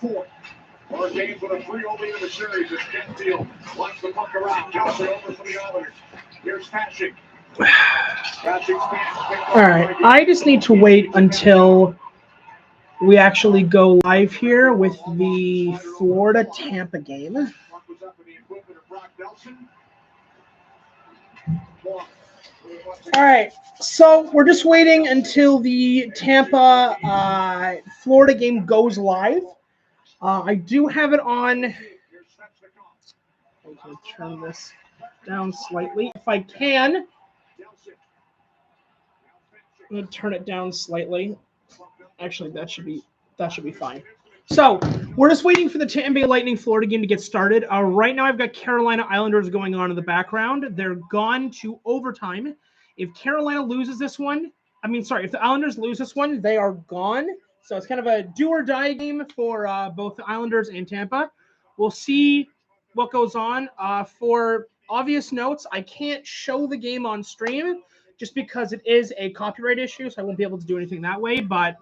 fourth. Hurricanes with a 3-0 lead in the series as Kenfield wants the puck around. Kelsey over for the Islanders. Here's Pashik. All right, I just need to wait until we actually go live here with the Florida-Tampa game. All right, so we're just waiting until the Tampa-Florida game goes live. I do have it on. I'm going to turn this down slightly if I can. I'm going to turn it down slightly. Actually, that should be fine. So we're just waiting for the Tampa Bay Lightning Florida game to get started. Right now, I've got Carolina Islanders going on in the background. They're gone to overtime. If Carolina loses this one, if the Islanders lose this one, they are gone. So it's kind of a do or die game for both the Islanders and Tampa. We'll see what goes on. For obvious notes, I can't show the game on stream just because it is a copyright issue, so I won't be able to do anything that way. But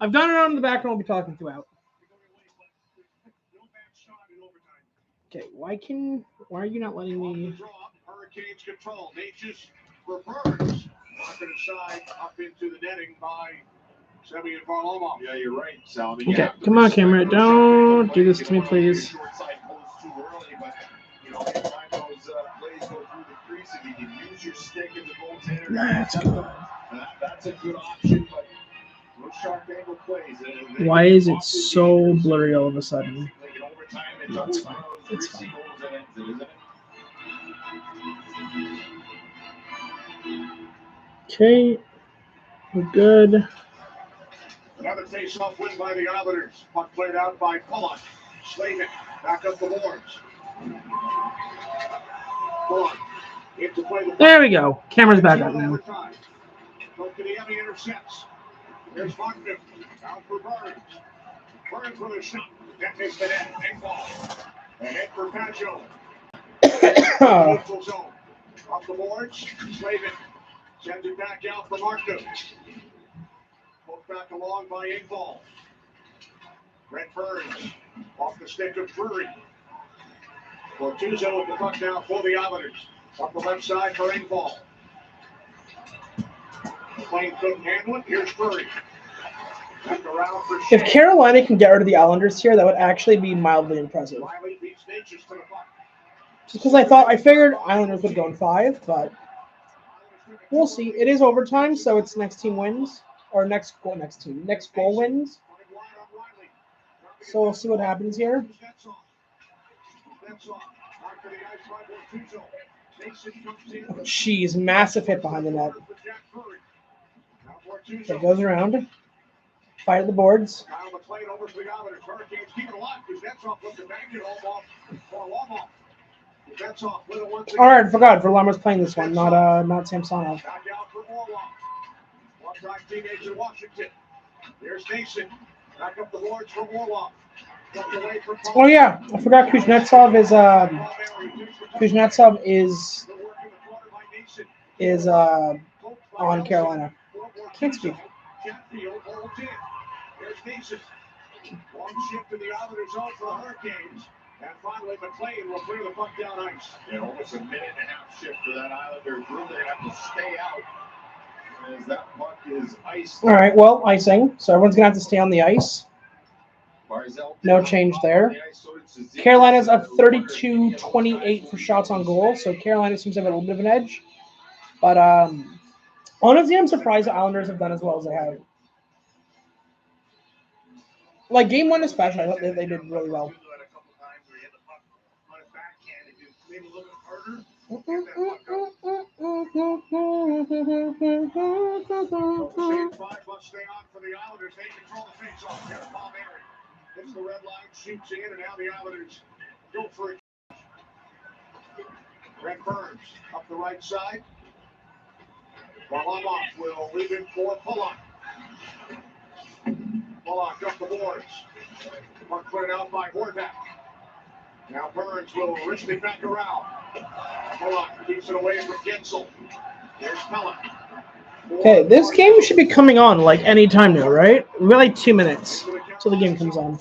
I've got it on in the background. I'll be talking throughout. Okay, why are you not letting me? Hurricanes control. Natchez for Burns. Knocking aside up into the netting by Semi and Varlamov. Yeah, you're right, Sal. Okay, come on, camera. Don't do this to me, please. That's good. That's a good option, but those sharp angle plays. Why is it so blurry all of a sudden? That's fine. It's fine. Okay, we're good. Another face-off win by the Islanders. Puck played out by Pullock. Slavin back up the boards. Pullock into play. There we go. Camera's back up now. Kotkaniemi intercepts. There's Martin. Down for Burns. Burns with a shot. That hits the net. Big ball. And hit for Pacho. Neutral zone. Up the boards. Slavin sends it back out for Martin. Poked back along by Engvall. Brent Burns off the stick of Drury. Bortuzzo with the puck now for the Islanders. Up the left side for Engvall. McLean couldn't handle it. Here's Drury. If Carolina can get rid of the Islanders here, that would actually be mildly impressive. Just because I figured Islanders would go in 5, but we'll see. It is overtime, so it's next team wins. Or next goal wins. So we'll see what happens here. Oh, jeez, massive hit behind the net. Okay, goes around. Fight at the boards. All right, I forgot. Varlamov's playing this one, not Samsonov. Teammates in Washington. There's Nason. Back up the boards for Warlock. Oh yeah, I forgot Kuznetsov is on Carolina. Can't speak. There's Nason. Long shift to the Islanders zone for the Hurricanes. And finally, McLean will clear the puck down ice. Yeah, almost a minute and a half shift for that Islander group. They're going to have to stay out. As that puck is iced. All right, well, icing. So everyone's going to have to stay on the ice. No change there. Carolina's up 32-28 for shots on goal, so Carolina seems to have a little bit of an edge. But honestly, I'm surprised the Islanders have done as well as they have. Like game 1 especially, I thought they did really well. Hits the red line, shoots in, and now the Islanders go for it. Brent Burns up the right side. Varlamov will leave him for Pullock. Pullock up the boards. Puck cleared out by Horvath. Now Burns will wrist it back around. Pullock keeps it away from Gensel. There's Pellet. Okay, this game should be coming on like any time now, right? We're like 2 minutes till the game comes on.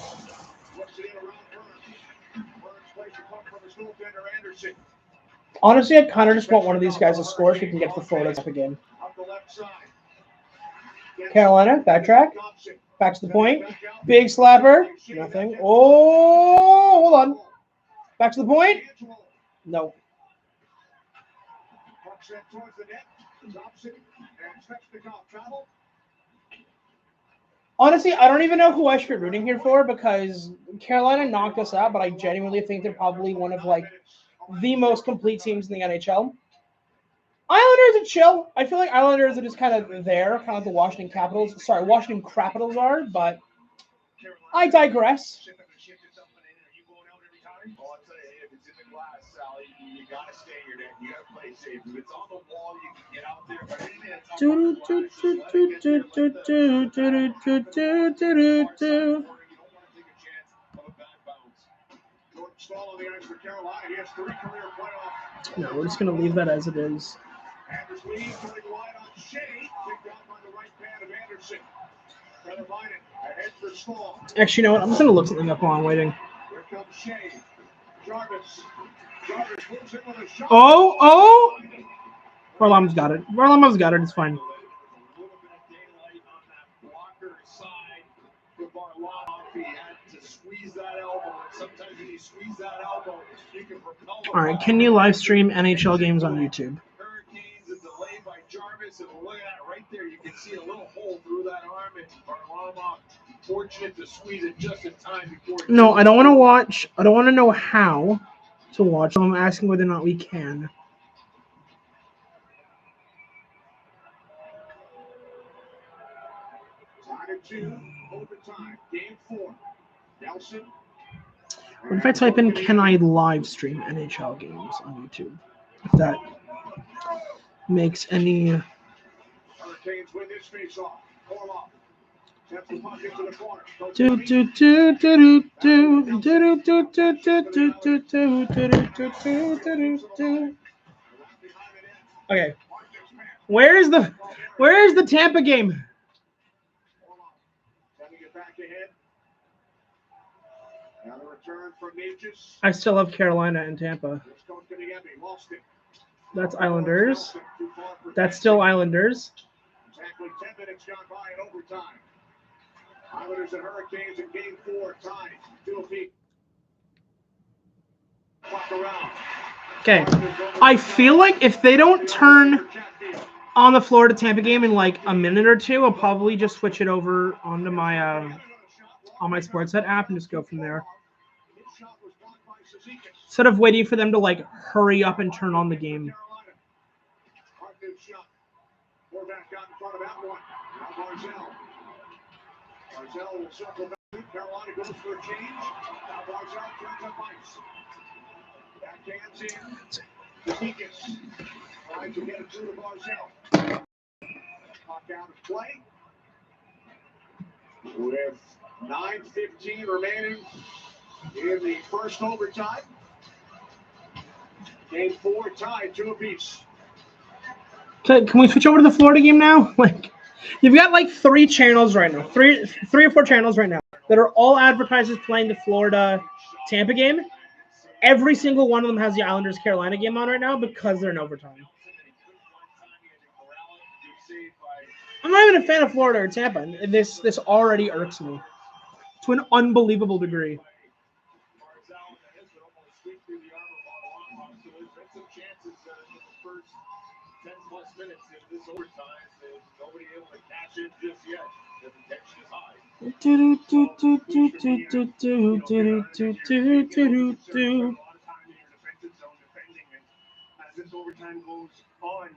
Honestly, I kind of just want one of these guys to score so we can get to the Florida Tampa game. Carolina, backtrack. Back to the point. Big slapper. Nothing. Oh, hold on. Back to the point. No. Honestly, I don't even know who I should be rooting here for because Carolina knocked us out, but I genuinely think they're probably one of like the most complete teams in the NHL. Islanders are chill. I feel like Islanders are just kind of there, kind of like the Washington Capitals are, but I digress. No, we're just going to leave that as it is. Actually, you know what? I'm just going to look something up while I'm waiting. Oh! Varlamov's got it. It's fine. All right, can you live stream NHL games on YouTube? Right there, you can see a little hole through that arm, and Varlamov fortunate to squeeze it just in time before. No, I don't want to watch. I don't want to know how to watch. So I'm asking whether or not we can. What if I type in "Can I live stream NHL games on YouTube"? If that makes any. Hurricanes win this face-off. Okay. Where's the Tampa game? I still have Carolina and Tampa. That's Islanders. That's still Islanders. Exactly 10 minutes gone by in overtime. Islanders and Hurricanes in game 4 tied 2-2. Okay. I feel like if they don't turn on the Florida Tampa game in like a minute or two, I'll probably just switch it over onto my on my Sportsnet app and just go from there. Instead of waiting for them to like hurry up and turn on the game. Barzell will circle back. Carolina goes for a change. Now Barzell turns up ice. Backhands in. Zizekas trying to get it through to Barzell. Puck out of play. With 9:15 remaining in the first overtime. Game 4 tied 2 apiece. Can we switch over to the Florida game now? Like, you've got like 3 channels right now, three or 4 channels right now that are all advertisers playing the Florida Tampa game. Every single one of them has the Islanders Carolina game on right now because they're in overtime. I'm not even a fan of Florida or Tampa, and this already irks me to an unbelievable degree. As overtime goes on,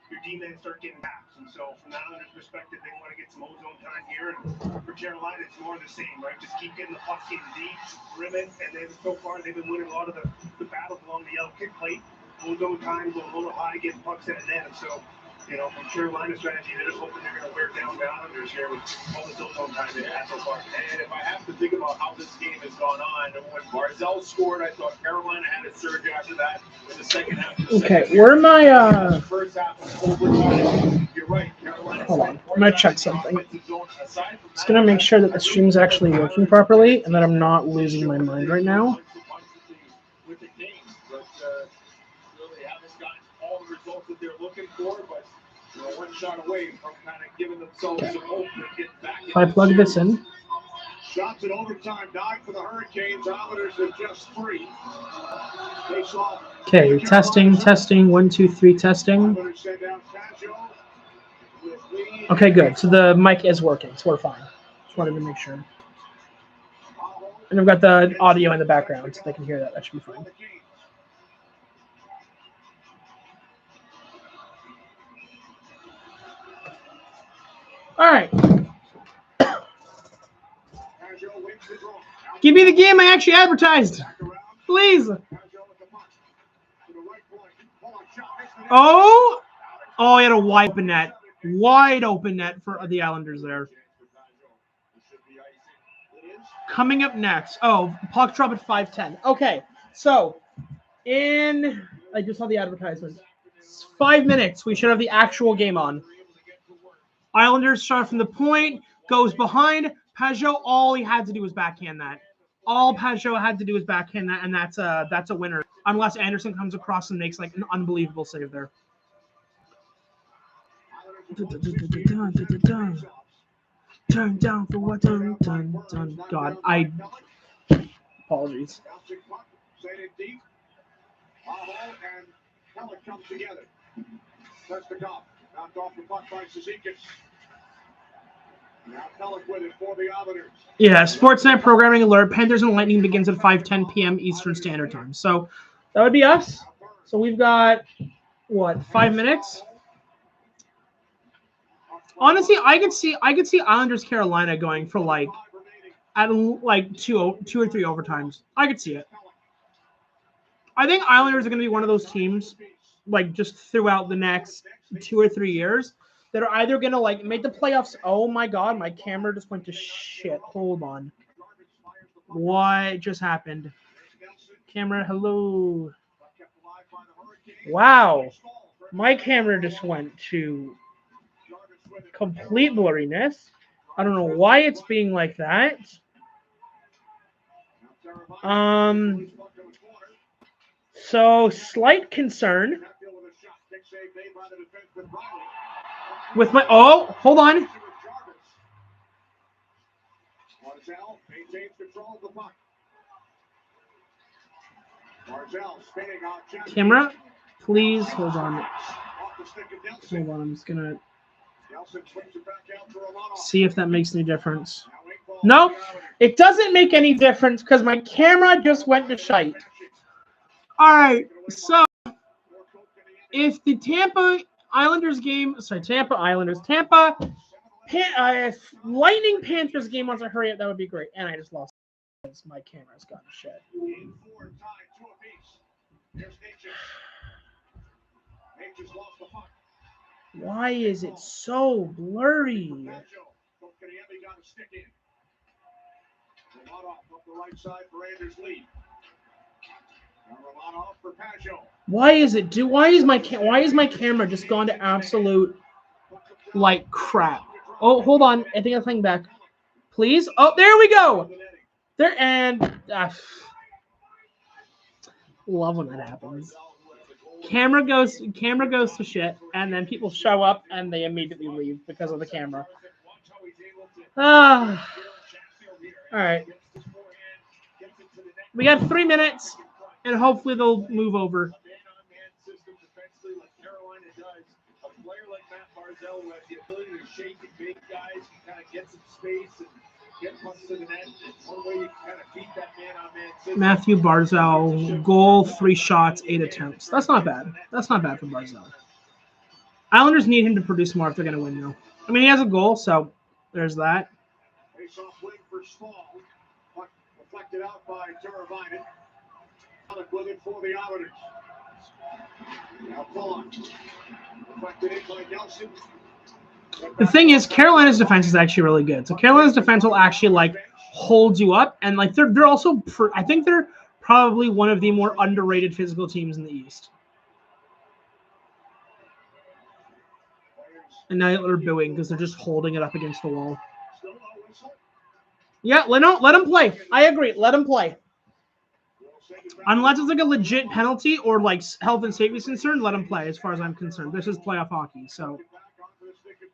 your D-men start getting backs. And so from the Islanders' perspective, they want to get some ozone time here. And for Carolina, it's more of the same, right? Just keep getting the puck in deep, rim it, and then so far they've been winning a lot of the battles along the yellow kick plate. Ozone time, going a little high, getting pucks in and then. So, you know, from Carolina's strategy, they're just hoping they're going to wear down the Islanders here with all this ozone time they've had so far. And if I have to think about how this game has gone on, when Barzell scored, I thought Carolina had a surge after that in the second half. Okay, where am I? First half was overtime. You're right, Carolina. Hold on, I'm gonna check something. Just gonna make sure that the stream's actually working properly and that I'm not losing my mind right now. score, but one shot away from kind of giving themselves some hope to get back. If I plug this in. Shots in overtime died for the Hurricanes. Islanders with just 3. Face off. Okay, testing. 1, 2, 3, testing. Islanders send out Pageau with Lee. Okay, good. So the mic is working, so we're fine. Just wanted to make sure. And I've got the audio in the background, so they can hear that. That should be fine. All right. Give me the game I actually advertised. Please. Oh, he had a wide open net. Wide open net for the Islanders there. Coming up next. Oh, puck drop at 5:10. Okay, so I just saw the advertisement. 5 minutes. We should have the actual game on. Islanders start from the point, goes behind. Pageau, all he had to do was backhand that. All Pageau had to do was backhand that, and that's a winner. Unless Anderson comes across and makes like an unbelievable save there. Turn down for what? Dun. God, apologies. Yeah, Sportsnet programming alert. Panthers and Lightning begins at 5:10 p.m. Eastern Standard Time. So that would be us. So we've got 5 minutes. Honestly, I could see Islanders Carolina going for at two or three overtimes. I could see it. I think Islanders are going to be one of those teams, just throughout the next 2 or 3 years, that are either going to make the playoffs. Oh my God, my camera just went to shit. Hold on. What just happened? Camera, hello. Wow. My camera just went to complete blurriness. I don't know why it's being like that. So slight concern with my hold on. Camera, please hold on. Hold on, I'm just gonna see if that makes any difference. No, it doesn't make any difference because my camera just went to shite. All right, so if the Tampa Lightning Panthers game wants to hurry up, that would be great. And I just lost because my camera's gone to shit. Why is it so blurry? Why is my camera just gone to absolute crap? Oh, hold on. I think I'm playing back. Please. Oh, there we go. There and love when that happens. Camera goes to shit, and then people show up and they immediately leave because of the camera. All right. We got 3 minutes, and hopefully they'll move over. Matthew Barzal, goal, 3 shots, 8 attempts. That's not bad. That's not bad for Barzal. Islanders need him to produce more if they're going to win, though. I mean, he has a goal, so there's that. Deflected out by Teravainen. With it for the Islanders. Now Paul. Deflected in by Nelson. The thing is, Carolina's defense is actually really good. So Carolina's defense will actually hold you up, and they're also I think they're probably one of the more underrated physical teams in the East. And now they're booing because they're just holding it up against the wall. Yeah, let him play. I agree. Let him play. Unless it's like a legit penalty or like health and safety is concerned, let him play. As far as I'm concerned, this is playoff hockey, so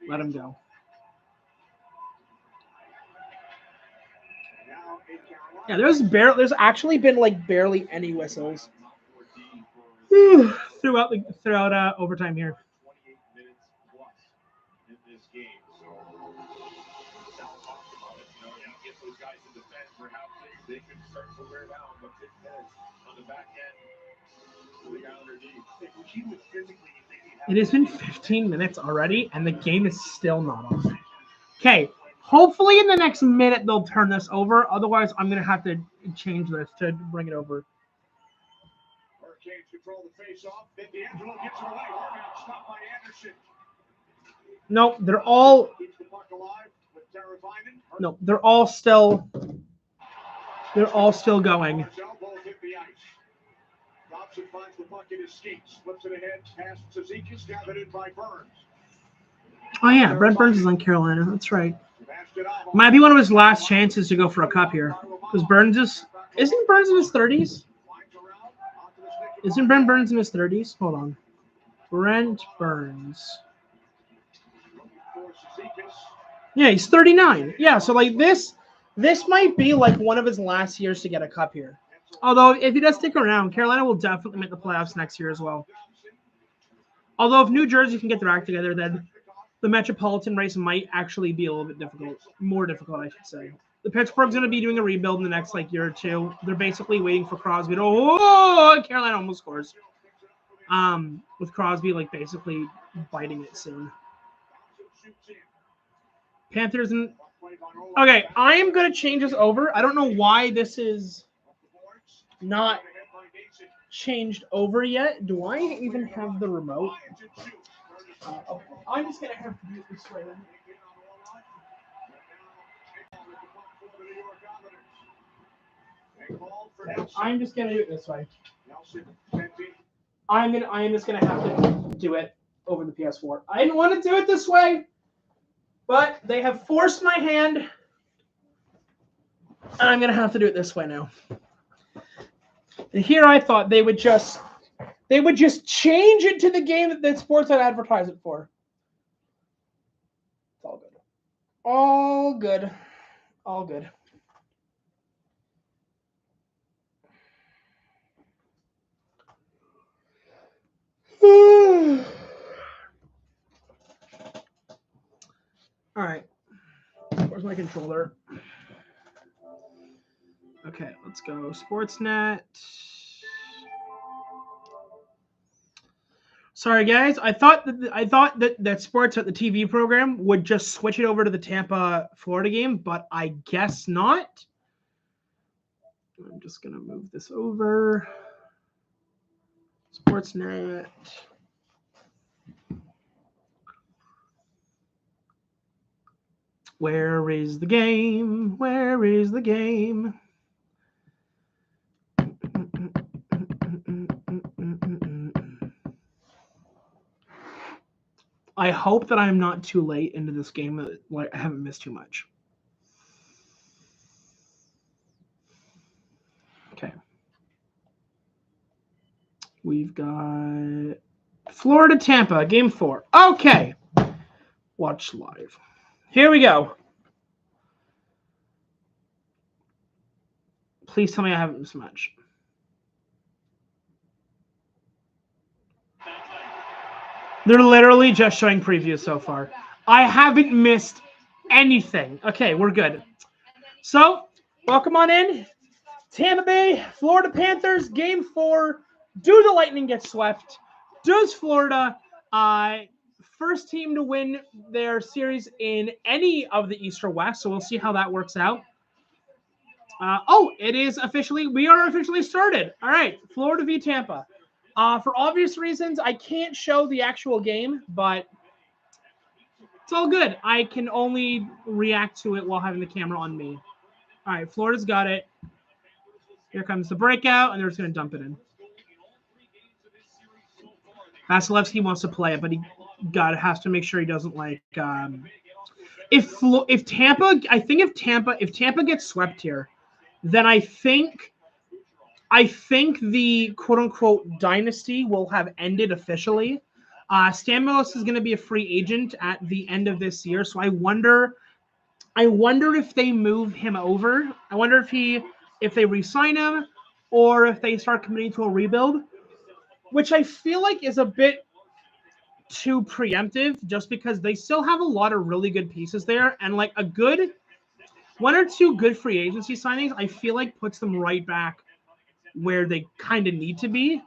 let him go. Yeah, there's actually been like barely any whistles throughout overtime here. 28 minutes plus in this game. So Sal talked about it. Get those guys in defense. Perhaps they can start to wear down, but 10 minutes on the back end. The guy underneath. It has been 15 minutes already, and the game is still not on. Okay, hopefully in the next minute they'll turn this over. Otherwise, I'm gonna have to change this to bring it over. Hurricanes control the face-off. Then D'Angelo gets it away. Horvath stopped by Anderson. No, they're all. Keeps the puck alive with Teravainen. No, they're all still. They're all still going. Elbow hit the ice. Dobson finds the puck in his skates. Flips it ahead. Past Tzatzikas. Gathered in by Burns. Oh yeah, Brent Burns is on Carolina. That's right. Might be one of his last chances to go for a cup here, because Burns isn't Burns in his 30s? Isn't Brent Burns in his 30s? Hold on, Brent Burns. Yeah, he's 39. Yeah, so like this might be like one of his last years to get a cup here. Although if he does stick around, Carolina will definitely make the playoffs next year as well. Although if New Jersey can get their act together, then the Metropolitan race might actually be a little bit difficult. More difficult, I should say. The Pittsburgh's going to be doing a rebuild in the next year or two. They're basically waiting for Crosby to. Oh, Carolina almost scores. With Crosby basically biting it soon. Panthers and. Okay, I am going to change this over. I don't know why this is not changed over yet. Do I even have the remote? I'm just going to have to do it this way then. I'm just going to do it this way. I am just going to have to do it over the PS4. I didn't want to do it this way, but they have forced my hand, and I'm going to have to do it this way now. And here I thought they would just change it to the game that Sportsnet advertised it for. It's all good. All good. All good. All right. Where's my controller? Okay, let's go. Sportsnet. Sorry, guys. I thought that Sportsnet, the TV program, would just switch it over to the Tampa, Florida game, but I guess not. I'm just gonna move this over. Sportsnet. Where is the game? Where is the game? I hope that I'm not too late into this game. I haven't missed too much. Okay. We've got Florida, Tampa, game 4. Okay. Watch live. Here we go. Please tell me I haven't missed much. They're literally just showing previews so far. I haven't missed anything. Okay, we're good. So, welcome on in. Tampa Bay, Florida Panthers, game 4. Do the Lightning get swept? Does Florida, first team to win their series in any of the East or West? So we'll see how that works out. We are officially started. All right, Florida v. Tampa. For obvious reasons, I can't show the actual game, but it's all good. I can only react to it while having the camera on me. All right, Florida's got it. Here comes the breakout, and they're just going to dump it in. Vasilevsky wants to play it, but he has to make sure he doesn't if Tampa gets swept here, then I think I think the quote-unquote dynasty will have ended officially. Stamos is going to be a free agent at the end of this year, so I wonder if they move him over. I wonder if they re-sign him or if they start committing to a rebuild, which I feel like is a bit too preemptive just because they still have a lot of really good pieces there, and like a good one or two good free agency signings, I feel like puts them right back where they kind of need to be.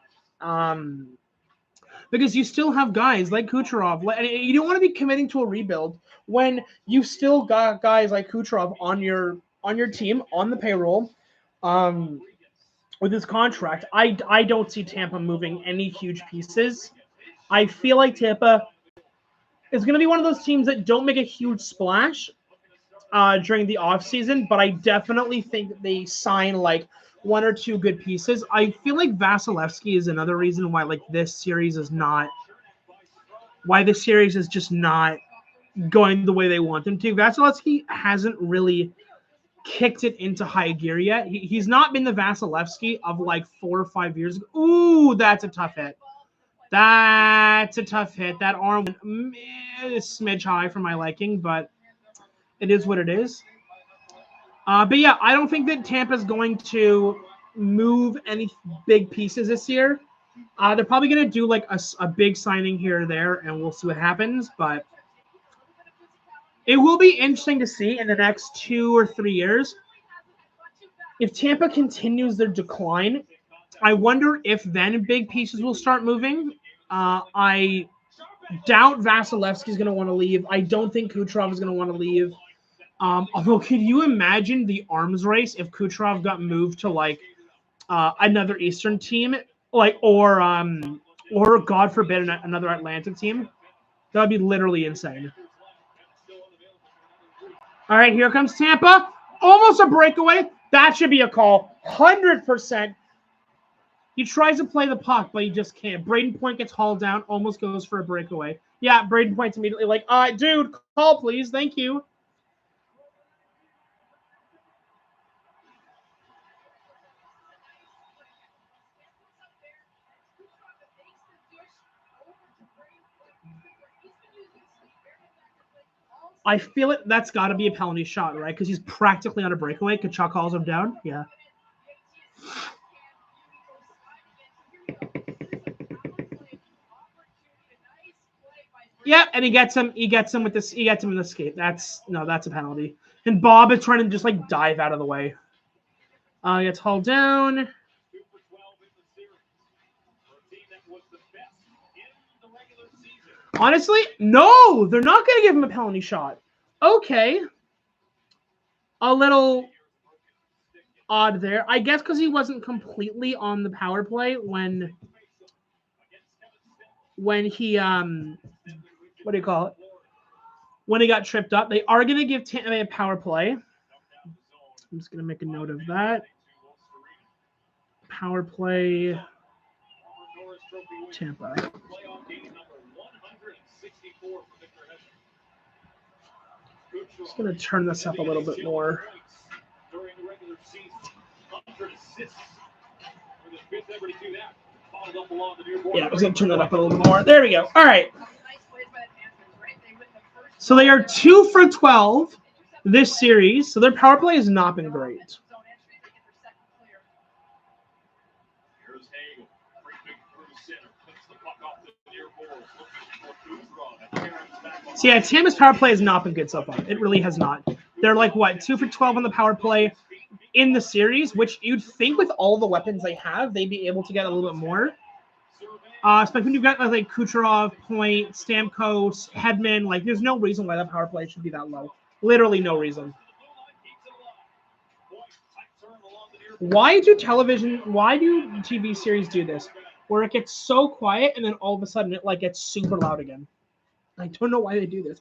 Because you still have guys like Kucherov, and you don't want to be committing to a rebuild when you still got guys like Kucherov on your team on the payroll. With his contract, I don't see Tampa moving any huge pieces. I feel like Tampa is going to be one of those teams that don't make a huge splash during the offseason, but I definitely think that they sign like one or two good pieces. I feel like Vasilevsky is another reason why this series is just not going the way they want them to. Vasilevsky hasn't really kicked it into high gear yet. He's not been the Vasilevsky of 4 or 5 years ago. Ooh, that's a tough hit. That's a tough hit. That arm went a smidge high for my liking, but it is what it is. But yeah, I don't think that Tampa's going to move any big pieces this year. They're probably going to do a big signing here or there, and we'll see what happens. But it will be interesting to see in the next 2 or 3 years if Tampa continues their decline. I wonder if then big pieces will start moving. I doubt Vasilevsky is going to want to leave. I don't think Kucherov is going to want to leave. Although, could you imagine the arms race if Kucherov got moved to another Eastern team, or God forbid another Atlantic team? That would be literally insane. All right, here comes Tampa. Almost a breakaway. That should be a call. 100%. He tries to play the puck, but he just can't. Braden Point gets hauled down, almost goes for a breakaway. Yeah, Braden Point's immediately like, dude, call please. Thank you. I feel it. That's got to be a penalty shot, right? Because he's practically on a breakaway. Kachuk calls him down. Yeah. Yeah, and he gets him. He gets him with this. He gets him in the skate. That's a penalty. And Bob is trying to just dive out of the way. Gets hauled down. Honestly, no, they're not going to give him a penalty shot. Okay. A little odd there. I guess because he wasn't completely on the power play when he what do you call it? When he got tripped up. They are going to give Tampa a power play. I'm just going to make a note of that. Power play Tampa. Just going to turn this up a little bit more. Yeah, I was going to turn that up a little more. There we go. All right. So they are 2 for 12 this series. So their power play has not been great. So yeah, Tampa's power play has not been good so far. It really has not. They're 2 for 12 on the power play in the series, which you'd think with all the weapons they have, they'd be able to get a little bit more. Especially when you've got Kucherov, Point, Stamkos, Hedman. There's no reason why that power play should be that low. Literally no reason. Why do TV series do this? Where it gets so quiet and then all of a sudden it gets super loud again. I don't know why they do this.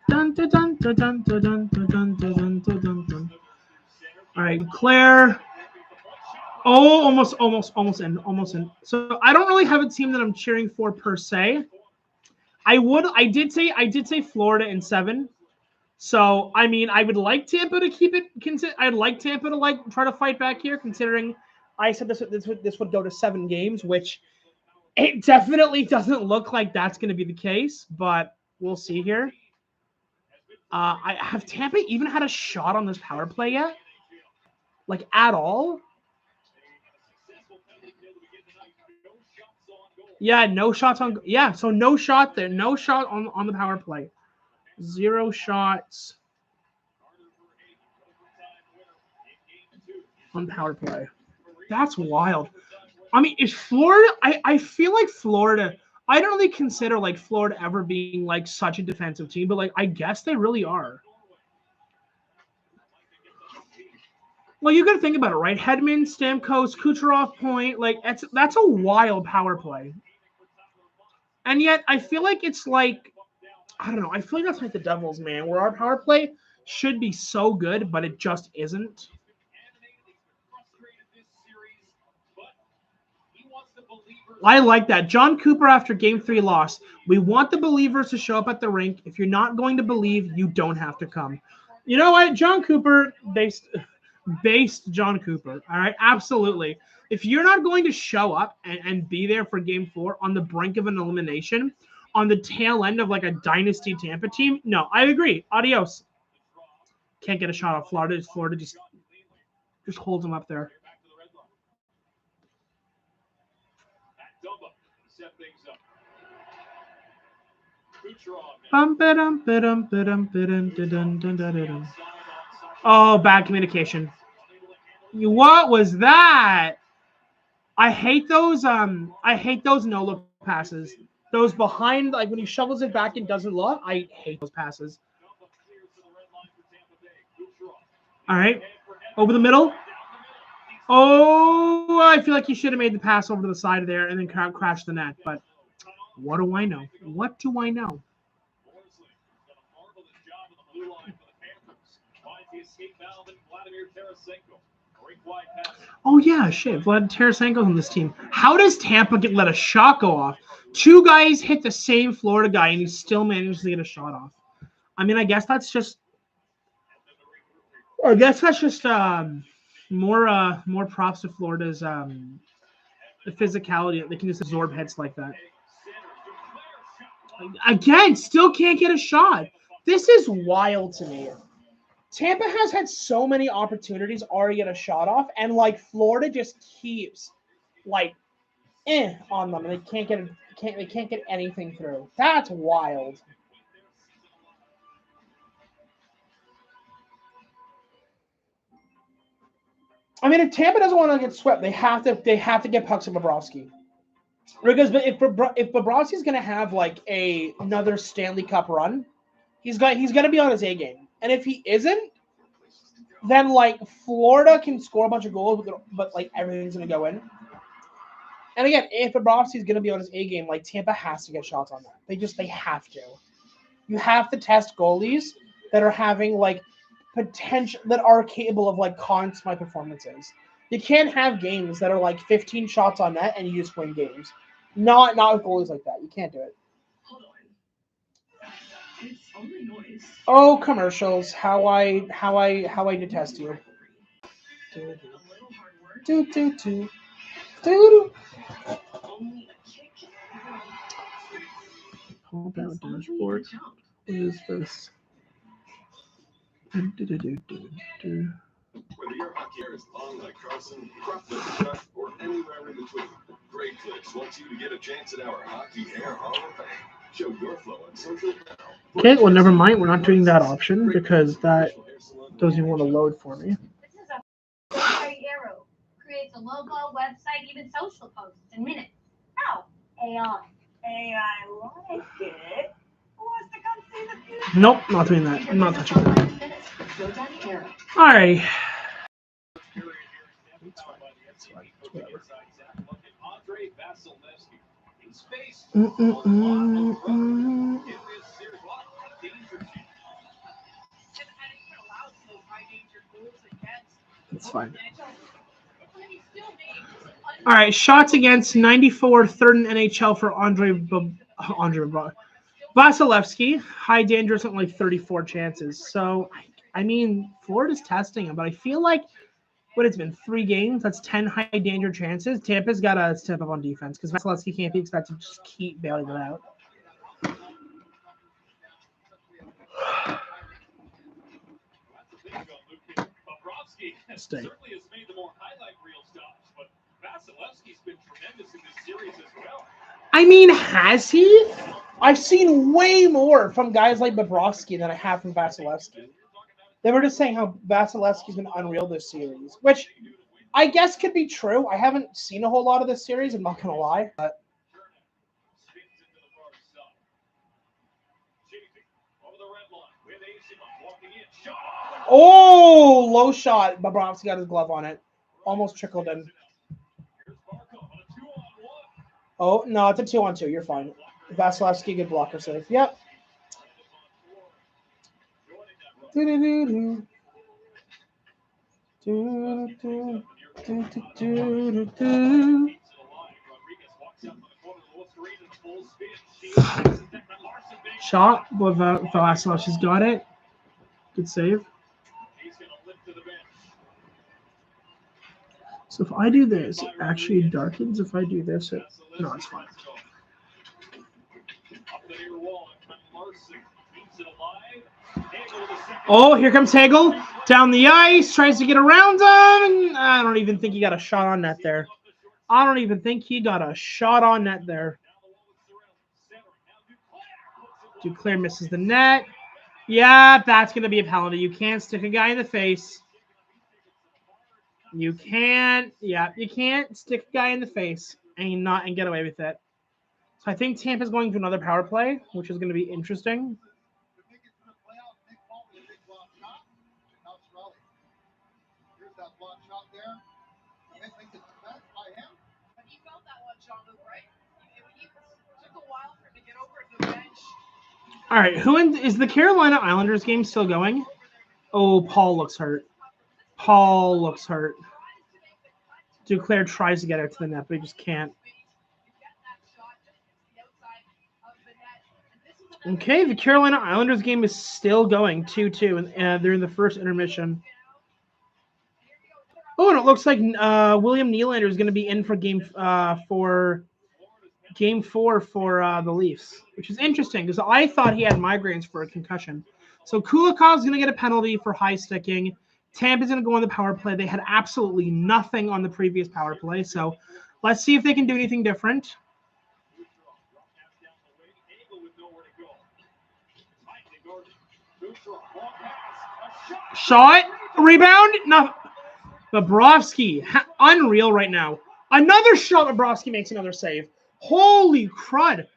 Dun, dun, dun, dun, dun, dun, dun, dun, dun, dun, dun. All right, Claire. Oh, almost in. So I don't really have a team that I'm cheering for per se. I did say Florida in 7. So I mean, I would like Tampa to keep it. I'd like Tampa to like try to fight back here, considering I said this would go to 7 games, which it definitely doesn't look like that's going to be the case. But we'll see here. I have Tampa even had a shot on this power play yet? Like at all? Yeah, no shots on. Yeah, so no shot there. No shot on the power play. 0 shots on power play. That's wild. I mean, is Florida? I feel like Florida. I don't really consider like Florida ever being like such a defensive team, but like I guess they really are. Well, you got to think about it, right? Hedman, Stamkos, Kucherov, Point. Like that's a wild power play. And yet, I feel like it's like I don't know. I feel like that's like the Devils, man, where our power play should be so good, but it just isn't. I like that. John Cooper after Game 3 loss. We want the believers to show up at the rink. If you're not going to believe, you don't have to come. You know what? John Cooper, based John Cooper. All right, absolutely. If you're not going to show up and be there for Game 4 on the brink of an elimination, on the tail end of like a dynasty Tampa team, no, I agree. Adios. Can't get a shot off Florida. Florida just holds them up there. Oh, bad communication. What was that? I hate those no look passes. Those behind, like when he shovels it back and doesn't look. I hate those passes. All right, over the middle. Oh, I feel like he should have made the pass over to the side there and then crashed the net. But what do I know? What do I know? Oh yeah, shit. Vlad Tarasenko's on this team. How does Tampa let a shot go off? 2 guys hit the same Florida guy, and he still manages to get a shot off. I mean, I guess that's just more props to Florida's the physicality. They can just absorb hits like that. Again, still can't get a shot. This is wild to me. Tampa has had so many opportunities already get a shot off, and like Florida just keeps like on them, and they can't get anything through. That's wild. I mean, if Tampa doesn't want to get swept, they have to get pucks to Bobrovsky. Because if Bobrovsky's going to have like another Stanley Cup run, he's going to be on his A game. And if he isn't, then like Florida can score a bunch of goals, but like everything's going to go in. And again, if Bobrovsky's going to be on his A game, like Tampa has to get shots on that. They have to. You have to test goalies that are having like potential, that are capable of like constant performances. You can't have games that are like 15 shots on net and you just win games. Not with goalies like that. You can't do it. Hold on. It's only noise. Oh, commercials! How I detest you. Do. Hold down dashboard. What is this? Whether your hockey hair is long like Carson, cropped like Chuck, or anywhere in between, Great Clicks wants you to get a chance at our Hockey Hair Hall of Fame. Show your flow on social now. Okay, well, never mind. We're not doing that option because that doesn't even want to load for me. This is a arrow. Creates a logo, website, even social posts in minutes. How? AI. AI like it. Who wants to come see the future? Nope, not doing that. I'm not touching that. All right. Whatever. That's fine. All right, shots against 94, third in NHL for Andre. Vasilevsky, high dangerous at like 34 chances. So, I mean, Florida's testing him, but I feel like what it's been 3 games. That's 10 high danger chances. Tampa's got to step up on defense because Vasilevsky can't be expected to just keep bailing it out. Stay. Certainly has made the more highlight reel stops, but Vasilevsky's been tremendous in this series as well. I mean, has he? I've seen way more from guys like Bobrovsky than I have from Vasilevsky. They were just saying how Vasilevsky's been unreal this series, which I guess could be true. I haven't seen a whole lot of this series, I'm not going to lie. But oh, low shot. Bobrovsky got his glove on it. Almost trickled in. Oh, no, it's a 2-on-2. You're fine. Vasilevsky, good blocker save. Yep. Do-do-do-do. Do-do-do. Do-do-do-do-do. Shot. Vasilevsky's got it. Good save. So if I do this, it actually darkens. If I do this, no, it's fine. Oh, here comes Hagel down the ice, tries to get around him. I don't even think he got a shot on net there. I don't even think he got a shot on net there. Duclair misses the net. Yeah, that's going to be a penalty. You can't stick a guy in the face. You can't stick a guy in the face and get away with it. So I think Tampa's going to another power play, which is going to be interesting. All right, is the Carolina Islanders game still going? Oh, Paul looks hurt. Duclair tries to get it to the net, but he just can't. Okay, the Carolina Islanders game is still going 2-2, and they're in the first intermission. Oh, and it looks like William Nylander is going to be in for game 4 for the Leafs, which is interesting because I thought he had migraines for a concussion. So Kulikov's going to get a penalty for high sticking. Tampa's going to go on the power play. They had absolutely nothing on the previous power play, so let's see if they can do anything different. Shot, rebound, no. Bobrovsky, unreal right now. Another shot, Bobrovsky makes another save. Holy crud.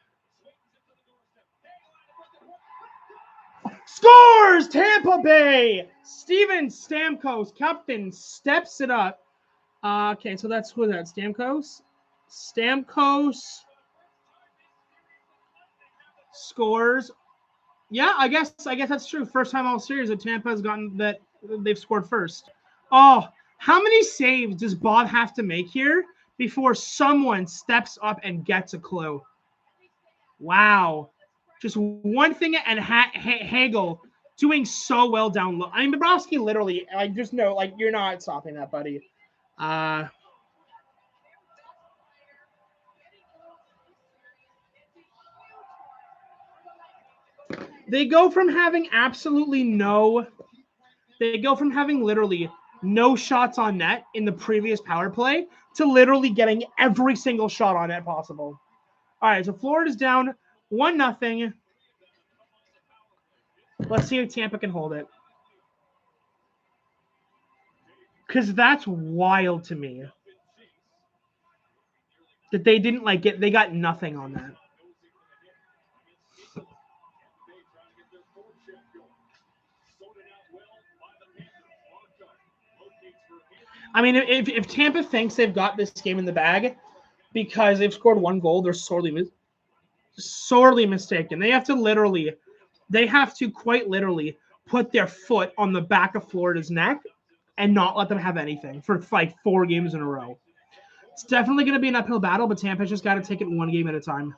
Scores! Tampa Bay! Steven Stamkos, captain, steps it up. Okay, so that's who that? Stamkos? Stamkos scores. Yeah, I guess that's true. First time all series that Tampa has gotten that they've scored first. Oh, how many saves does Bob have to make here before someone steps up and gets a clue? Wow. Just one thing, and Hagel doing so well down low. I mean, Bobrovsky literally, just no, you're not stopping that, buddy. They go from having literally no shots on net in the previous power play to literally getting every single shot on net possible. All right, so Florida's down 1-0. Let's see if Tampa can hold it. Because that's wild to me that they didn't they got nothing on that. I mean, if Tampa thinks they've got this game in the bag because they've scored 1 goal, they're sorely mistaken. They have to quite literally put their foot on the back of Florida's neck and not let them have anything for 4 games in a row. It's definitely going to be an uphill battle, but Tampa's just got to take it 1 game at a time.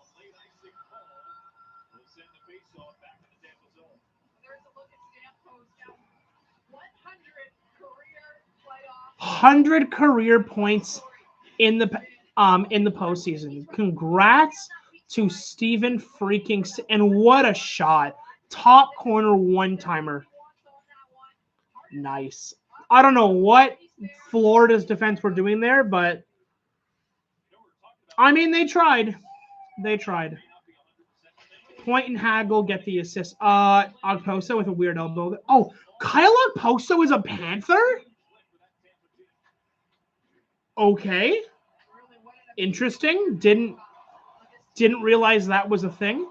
$100 career points in the postseason. Congrats to Steven freaking and what a shot. Top corner one-timer. Nice. I don't know what Florida's defense were doing there, but I mean they tried. They tried. Point and Hagel get the assist. Ogposo with a weird elbow. Oh, Kyle Ogposo is a Panther? Okay. Interesting. Didn't realize that was a thing.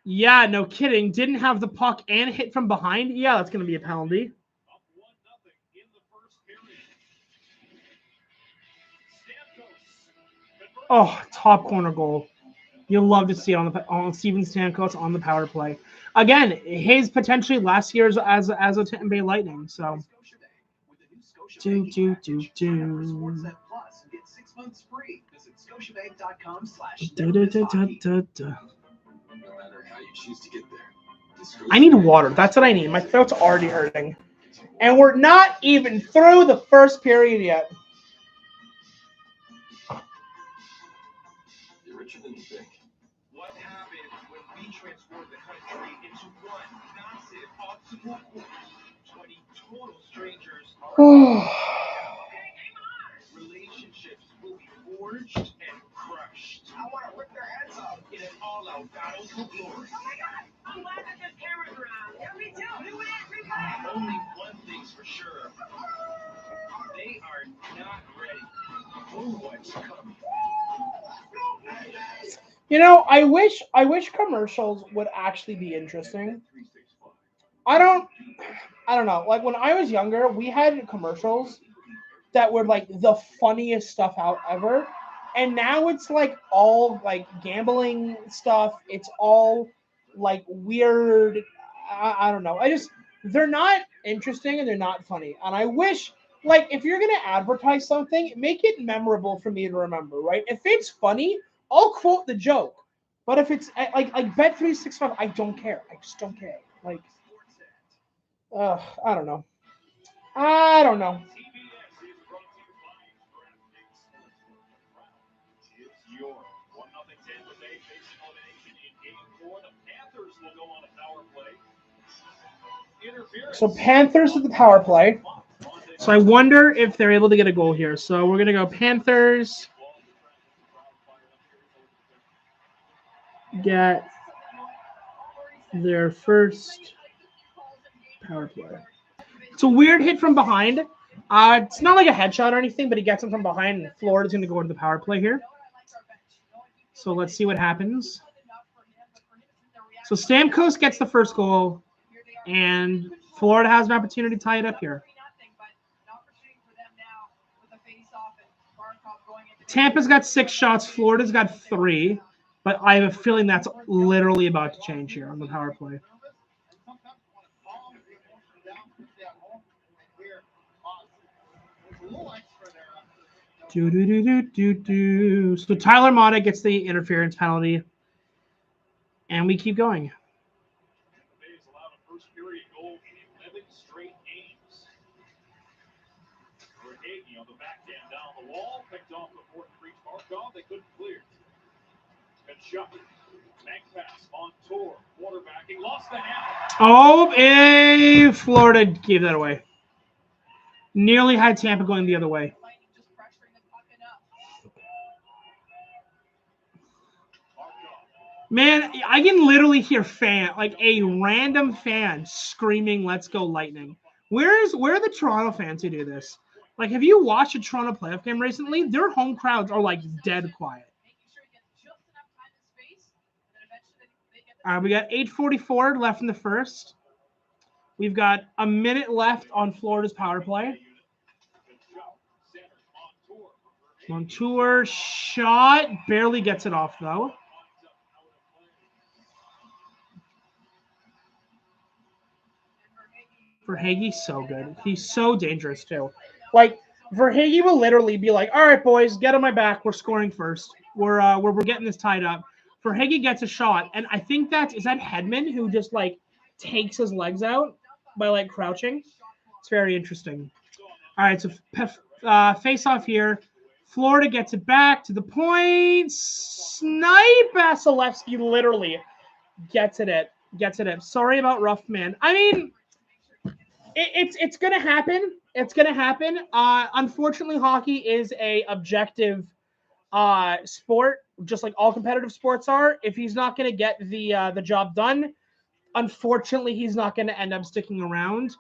Yeah, no kidding. Didn't have the puck and hit from behind. Yeah, that's going to be a penalty. Oh, top corner goal. You'll love to see it on Steven Stamkos on the power play. Again, his potentially last year's as a Tampa Bay Lightning. So, do. I need water. That's what I need. My throat's already hurting. And we're not even through the first period yet. You're richer than you think. What happens when we transform the country into one massive optimal 20 total strangers relationships will be forged and crushed. I want to rip their heads off in an all-out battle for glory. Oh my God! I'm glad that there's cameras around. Yeah, me too. Do it, everybody. Only one thing's for sure. They are not ready for what's coming. You know, I wish commercials would actually be interesting. I don't know. Like when I was younger, we had commercials that were like the funniest stuff out ever. And now it's like all like gambling stuff. It's all like weird. I don't know. They're not interesting and they're not funny. And I wish, like, if you're gonna advertise something, make it memorable for me to remember, right? If it's funny, I'll quote the joke. But if it's like Bet365, I don't care. I just don't care. Like, I don't know. I don't know. It's your 1-0 Tampa Bay facing elimination in Game 4. The Panthers will go on a power play. So Panthers at the power play. So I wonder if they're able to get a goal here. So we're gonna go Panthers. Get their first power play. It's a weird hit from behind. It's not like a headshot or anything, but he gets him from behind, and Florida's going to go to the power play here. So let's see what happens. So Stamkos gets the first goal, and Florida has an opportunity to tie it up here. Tampa's got 6 shots. Florida's got 3. But I have a feeling that's literally about to change here on the power play. So Tyler Mata gets the interference penalty. And we keep going. The backhand down the wall, picked off before it reached Markov. They couldn't clear. Good shot. Bank pass on tour. Quarterbacking. Lost the handle. Florida gave that away. Nearly had Tampa going the other way. Man, I can literally hear a random fan screaming, "Let's go Lightning." Where are the Toronto fans who do this? Like, have you watched a Toronto playoff game recently? Their home crowds are like dead quiet. All right, we got 8:44 left in the first. We've got a minute left on Florida's power play. Montour shot, barely gets it off though. Verhaeghe's so good. He's so dangerous too. Like Verhaeghe will literally be like, "All right, boys, get on my back. We're scoring first. We're getting this tied up." Verhaeghe gets a shot, and I think is that Hedman who just like takes his legs out by like crouching. It's very interesting. All right, so face off here. Florida gets it back to the point. Snipe Vasilevsky literally gets it in. Sorry about rough man. I mean, it's gonna happen. It's gonna happen. Unfortunately, hockey is a objective sport, just like all competitive sports are. If he's not gonna get the job done, unfortunately, he's not gonna end up sticking around.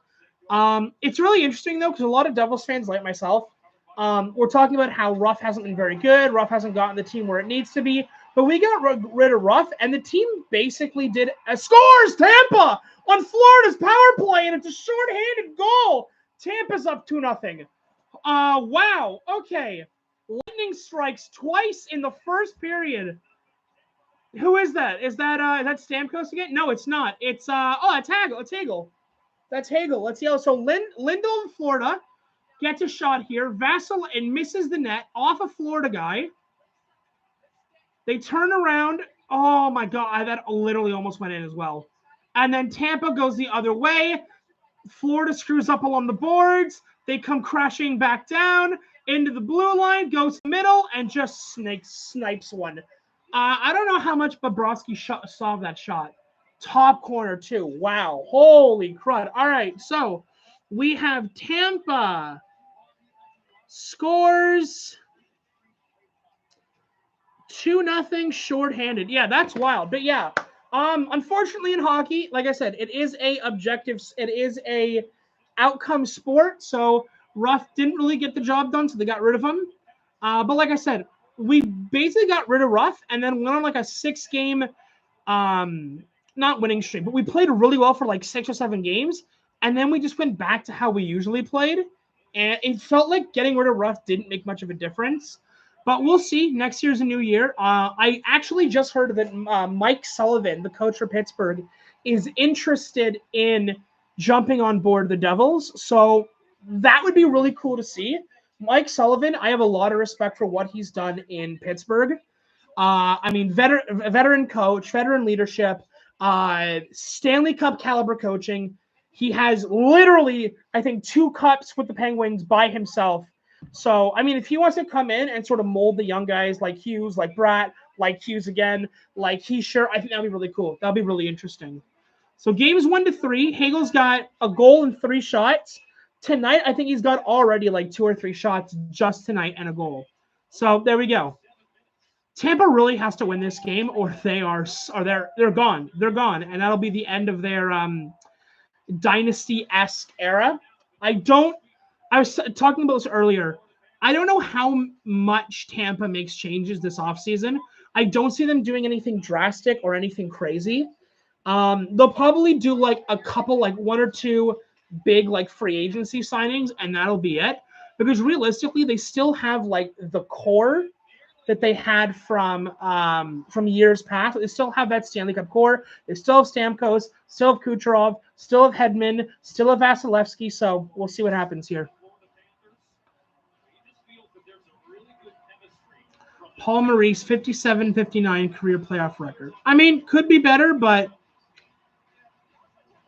It's really interesting though, because a lot of Devils fans, like myself, we're talking about how Ruff hasn't been very good. Ruff hasn't gotten the team where it needs to be. But we got rid of Ruff, and the team basically did scores Tampa on Florida's power play, and it's a shorthanded goal. Tampa's up 2-0. Wow. Okay. Lightning strikes twice in the first period. Who is that? Is that Stamkos again? No, it's not. It's that's Hagel. It's Hagel. That's Hagel. Let's yell. So Lindell in Florida gets a shot here. Vasil and misses the net off a Florida guy. They turn around. Oh my God, that literally almost went in as well. And then Tampa goes the other way. Florida screws up along the boards. They come crashing back down into the blue line, goes middle, and just snipes one. I don't know how much Bobrovsky saw that shot. Top corner too. Wow. Holy crud. All right, so we have Tampa scores 2-0 shorthanded. Yeah, that's wild. But yeah, unfortunately in hockey, like I said, it is a outcome sport. So Ruff didn't really get the job done, so they got rid of him. But like I said, we basically got rid of Ruff and then went on like a 6-game not winning streak, but we played really well for like 6 or 7 games, and then we just went back to how we usually played. And it felt like getting rid of Ruff didn't make much of a difference. But we'll see. Next year's a new year. I actually just heard that Mike Sullivan, the coach for Pittsburgh, is interested in jumping on board the Devils. So that would be really cool to see. Mike Sullivan, I have a lot of respect for what he's done in Pittsburgh. I mean, veteran coach, veteran leadership, Stanley Cup caliber coaching. He has literally, I think, 2 cups with the Penguins by himself. So, I mean, if he wants to come in and sort of mold the young guys like Hughes, like Bratt, like Hughes again, like Heischer, I think that'd be really cool. That'll be really interesting. So games 1-3, Hagel's got a goal and 3 shots. Tonight, I think he's got already like 2 or 3 shots just tonight and a goal. So there we go. Tampa really has to win this game, or they're gone. They're gone, and that'll be the end of their dynasty-esque era. I was talking about this earlier. I don't know how much Tampa makes changes this offseason. I don't see them doing anything drastic or anything crazy. They'll probably do like a couple, like 1 or 2 big like free agency signings, and that'll be it. Because realistically, they still have like the core that they had from years past. They still have that Stanley Cup core. They still have Stamkos, still have Kucherov, still have Hedman, still have Vasilevsky. So we'll see what happens here. Paul Maurice, 57-59 career playoff record. I mean, could be better, but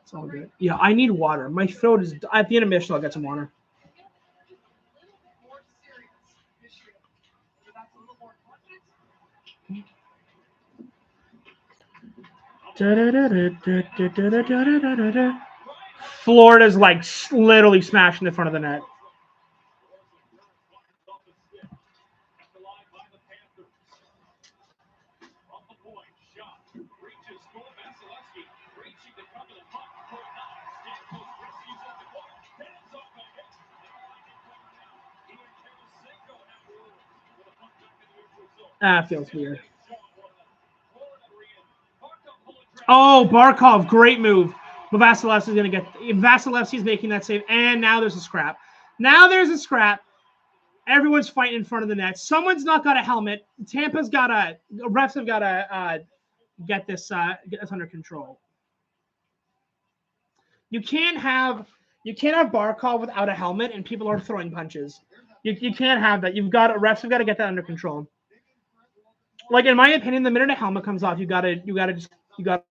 it's all good. Yeah, I need water. My throat is at the intermission. I'll get some water. Florida's like literally smashing the front of the net. Feels weird. Oh, Barkov, great move. But Vasilevsky's going to get – Vasilevsky's making that save, and now there's a scrap. Everyone's fighting in front of the net. Someone's not got a helmet. Tampa's got – refs have got to get this under control. You can't have You can't have Barkov without a helmet and people are throwing punches. You can't have that. Refs have got to get that under control. Like in my opinion, the minute a helmet comes off, you gotta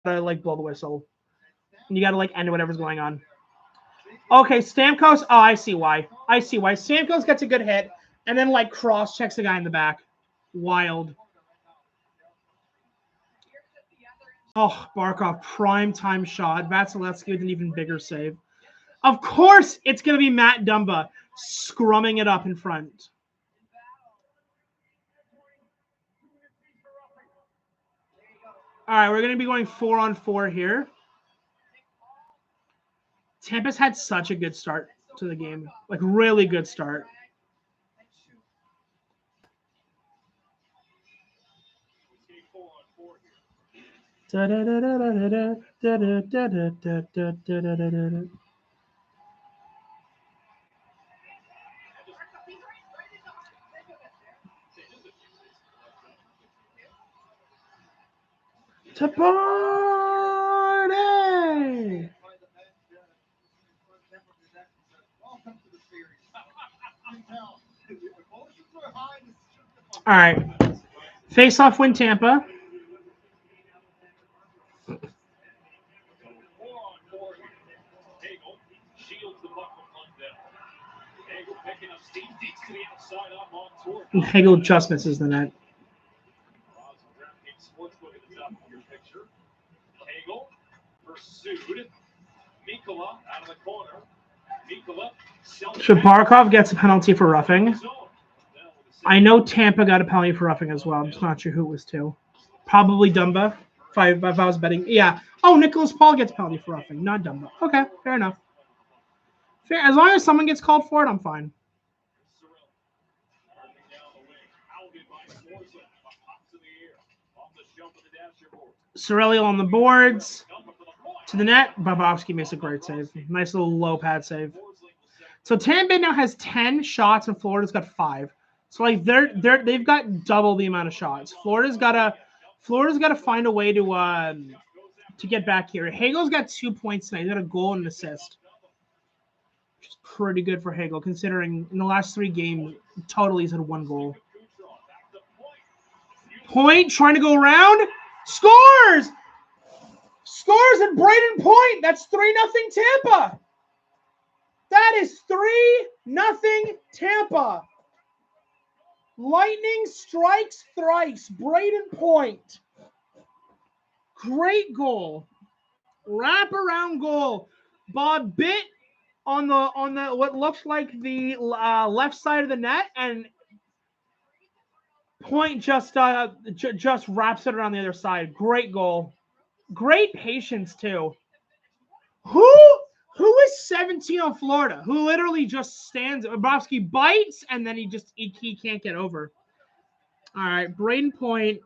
like blow the whistle. And you gotta like end whatever's going on. Okay, Stamkos. Oh, I see why. Stamkos gets a good hit and then like cross checks the guy in the back. Wild. Oh, Barkov, prime time shot. Vasilevsky with an even bigger save. Of course, it's going to be Matt Dumba scrumming it up in front. All right, we're going to be going 4-on-4 here. Tampa's had such a good start to the game. Like, really good start. To party! All right. Face-off win Tampa. Hagel just misses the net. Shabarkov gets a penalty for roughing. I know Tampa got a penalty for roughing as well. I'm just not sure who it was to. Probably Dumba. If I was betting. Yeah. Oh, Nicholas Paul gets a penalty for roughing, not Dumba. Okay, fair enough. Fair. As long as someone gets called for it, I'm fine. Sorelli on the boards. To the net. Bobrovsky makes a great save. Nice little low pad save. So Tampa now has 10 shots and Florida's got 5. So like they've got double the amount of shots. Florida's got to find a way to get back here. Hagel's got 2 points tonight. He's got a goal and an assist. Which is pretty good for Hagel, considering in the last 3 games, totally he's had 1 goal. Point, trying to go around. Scores! Scores and Braden Point. That's 3-0 Tampa. That is 3-0 Tampa. Lightning strikes thrice. Braden Point. Great goal. Wraparound goal. Bob bit on the what looks like the left side of the net, and Point just wraps it around the other side. Great goal. Great patience too. Who is 17 on Florida? Who literally just stands? Bobrovsky bites and then he can't get over. All right, Braden Point.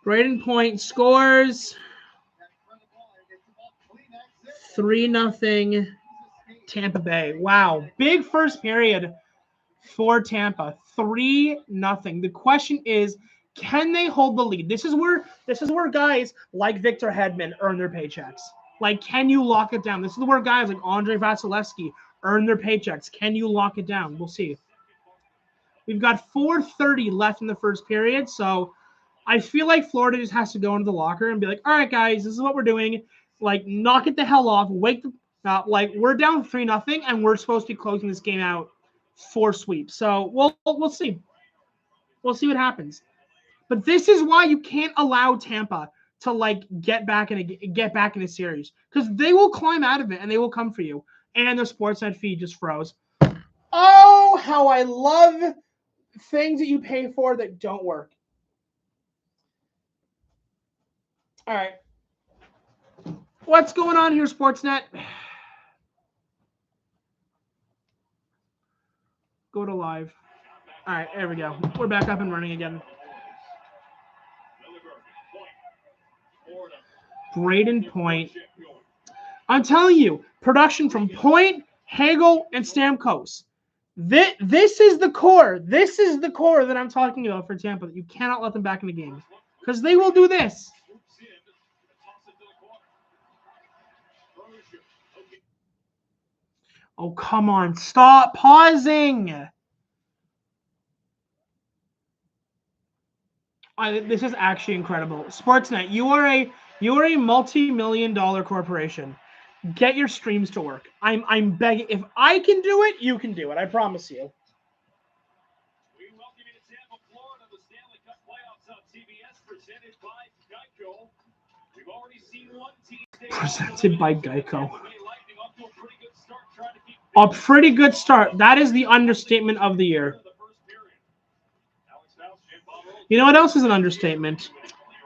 Braden Point scores. 3-0 Tampa Bay. Wow, big first period for Tampa. 3-0. The question is, can they hold the lead? This is where guys like Victor Hedman earn their paychecks. Like, can you lock it down? This is where guys like Andre Vasilevsky earn their paychecks. Can you lock it down? We'll see. We've got 4:30 left in the first period, so I feel like Florida just has to go into the locker and be like, all right, guys, this is what we're doing. Like, knock it the hell off. Like, we're down 3-0, and we're supposed to be closing this game out 4 sweeps. So we'll see. We'll see what happens. But this is why you can't allow Tampa to like get back in a series, because they will climb out of it and they will come for you. And the Sportsnet feed just froze. Oh, how I love things that you pay for that don't work. All right. What's going on here, Sportsnet? Go to live. All right, there we go. We're back up and running again. Braden Point. I'm telling you, production from Point, Hagel, and Stamkos. This is the core. This is the core that I'm talking about for Tampa. That you cannot let them back in the game, because they will do this. Oh, come on. Stop pausing. This is actually incredible. Sportsnet, you are a multi-million-dollar corporation. Get your streams to work. I'm begging. If I can do it, you can do it. I promise you. We welcome you to Tampa, Florida, the Stanley Cup playoffs on CBS, presented by Geico. We've already seen one team Presented by Geico. A pretty good start. That is the understatement of the year. You know what else is an understatement?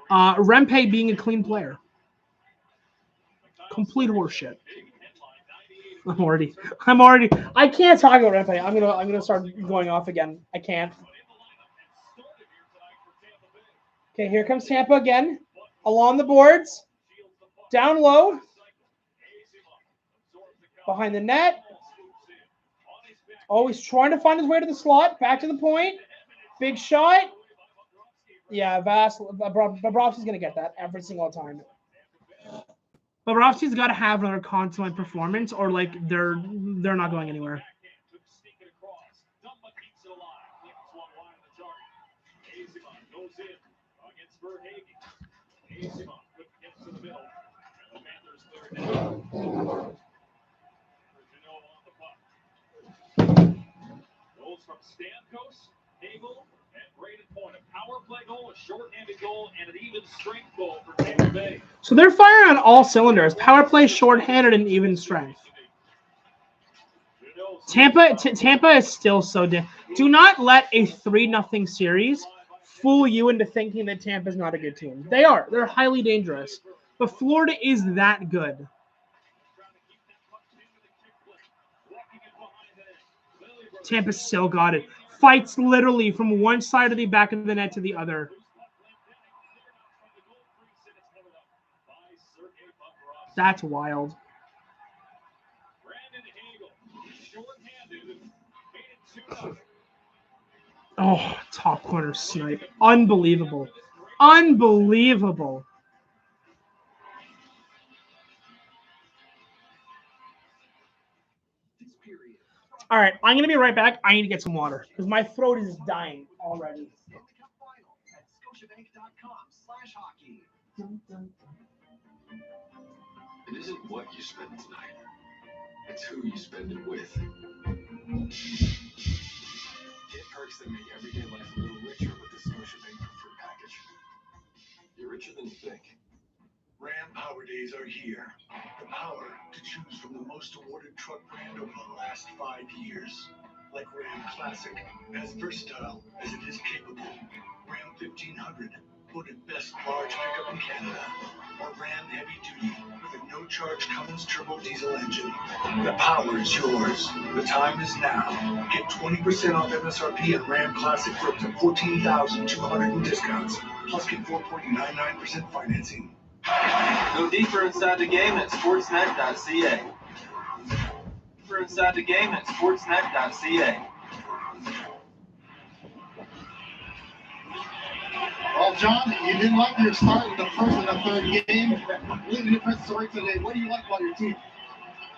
Rempe being a clean player. Complete horseshit. I can't talk about Rempe. I'm gonna start going off again. I can't. Okay, here comes Tampa again. Along the boards. Down low. Behind the net. Always trying to find his way to the slot. Back to the point. Big shot. Yeah, Bobrovsky's going to get that every single time. Bobrovsky's got to have another consummate performance or, like, they're not going anywhere. Goals from Stamkos, Hagel, and Braden Point. A power play goal, a short-handed goal, and an even strength goal for Tampa Bay. So they're firing on all cylinders. Power play, short-handed, and even strength. Tampa is still so do not let a 3-0 series fool you into thinking that Tampa's not a good team. They are. They're highly dangerous. But Florida is that good. Tampa still got it. Fights literally from one side of the back of the net to the other. That's wild. Oh, top corner snipe. Unbelievable. Unbelievable. All right, I'm going to be right back. I need to get some water because my throat is dying already. It isn't what you spend tonight. It's who you spend it with. Get perks that make everyday life a little richer with the Scotiabank Preferred Package. You're richer than you think. Ram Power Days are here. The power to choose from the most awarded truck brand over the last 5 years. Like Ram Classic, as versatile as it is capable. Ram 1500, voted best large pickup in Canada. Or Ram Heavy Duty, with a no-charge Cummins turbo diesel engine. The power is yours. The time is now. Get 20% off MSRP and Ram Classic for up to $14,200 in discounts. Plus get 4.99% financing. Go deeper inside the game at sportsnet.ca. Deeper inside the game at sportsnet.ca. Well, John, you didn't like your start in the first and the third game. Really different story today. What do you like about your team?